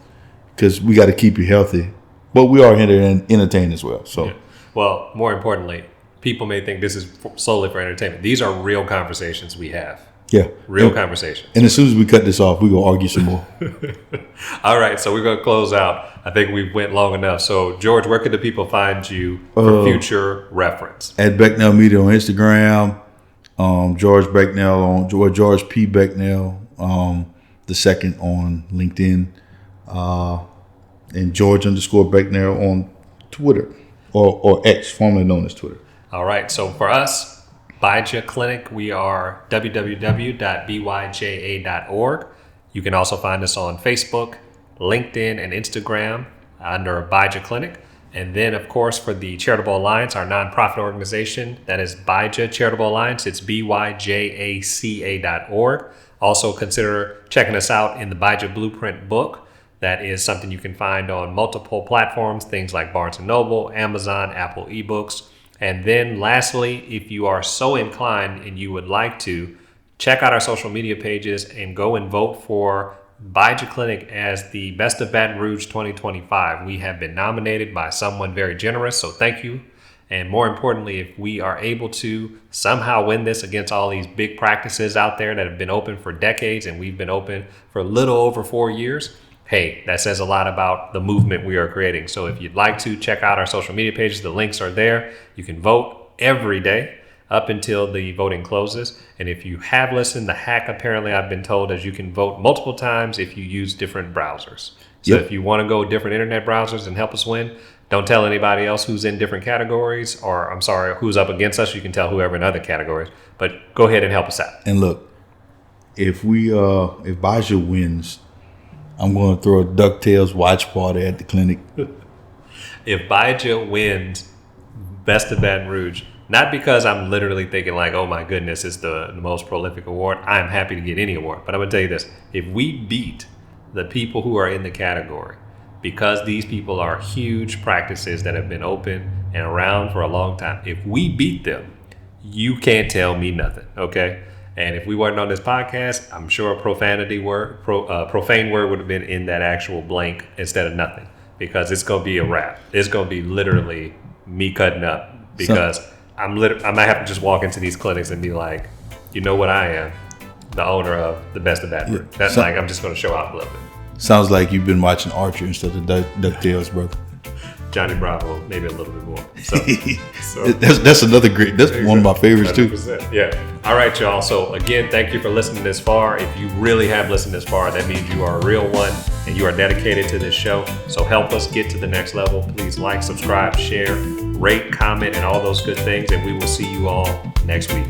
because we got to keep you healthy. But we are here to entertain as well. So, well, more importantly, people may think this is solely for entertainment. These are real conversations we have. Yeah, real conversations. And as soon as we cut this off, we're going to argue some more. All right, so we're going to close out. I think we went long enough. So, George, where could the people find you for future reference? At Becnel Media on Instagram. George Becnel on George P. Becnel, the second on LinkedIn, and George _Becnel on Twitter or X, formerly known as Twitter. All right. So for us, Byja Clinic, we are www.byja.org. You can also find us on Facebook, LinkedIn, and Instagram under Byja Clinic. And then, of course, for the Charitable Alliance, our nonprofit organization, that is Byja Charitable Alliance. It's byjaca.org. Also consider checking us out in the Byja Blueprint book. That is something you can find on multiple platforms, things like Barnes & Noble, Amazon, Apple eBooks. And then lastly, if you are so inclined and you would like to, check out our social media pages and go and vote for Byja Clinic as the Best of Baton Rouge 2025. We have been nominated by someone very generous, so thank you. And more importantly, if we are able to somehow win this against all these big practices out there that have been open for decades, and we've been open for a little over 4 years, hey, that says a lot about the movement we are creating. So if you'd like to check out our social media pages, the links are there. You can vote every day up until the voting closes. And if you have listened, the hack apparently I've been told is you can vote multiple times if you use different browsers. So if you want to go different internet browsers and help us win, don't tell anybody else who's in different categories, or I'm sorry, who's up against us. You can tell whoever in other categories, but go ahead and help us out. And look, if Byja wins, I'm going to throw a DuckTales watch party at the clinic. If Byja wins Best of Baton Rouge, not because I'm literally thinking like, oh my goodness, it's the most prolific award. I'm happy to get any award. But I'm going to tell you this. If we beat the people who are in the category, because these people are huge practices that have been open and around for a long time, if we beat them, you can't tell me nothing, okay? And if we weren't on this podcast, I'm sure a profane word would have been in that actual blank instead of nothing, because it's gonna be a wrap. It's gonna be literally me cutting up, because I might have to just walk into these clinics and be like, you know what I am, the owner of the Best of Bad Breed. That's like, I'm just gonna show out a little bit. Sounds like you've been watching Archer instead of DuckTales, brother. Johnny Bravo, maybe a little bit more. So that's another great. That's one of my favorites 100%. too. Yeah. All right, y'all. So again, thank you for listening this far. If you really have listened this far, that means you are a real one and you are dedicated to this show. So help us get to the next level. Please like, subscribe, share, rate, comment, and all those good things. And we will see you all next week.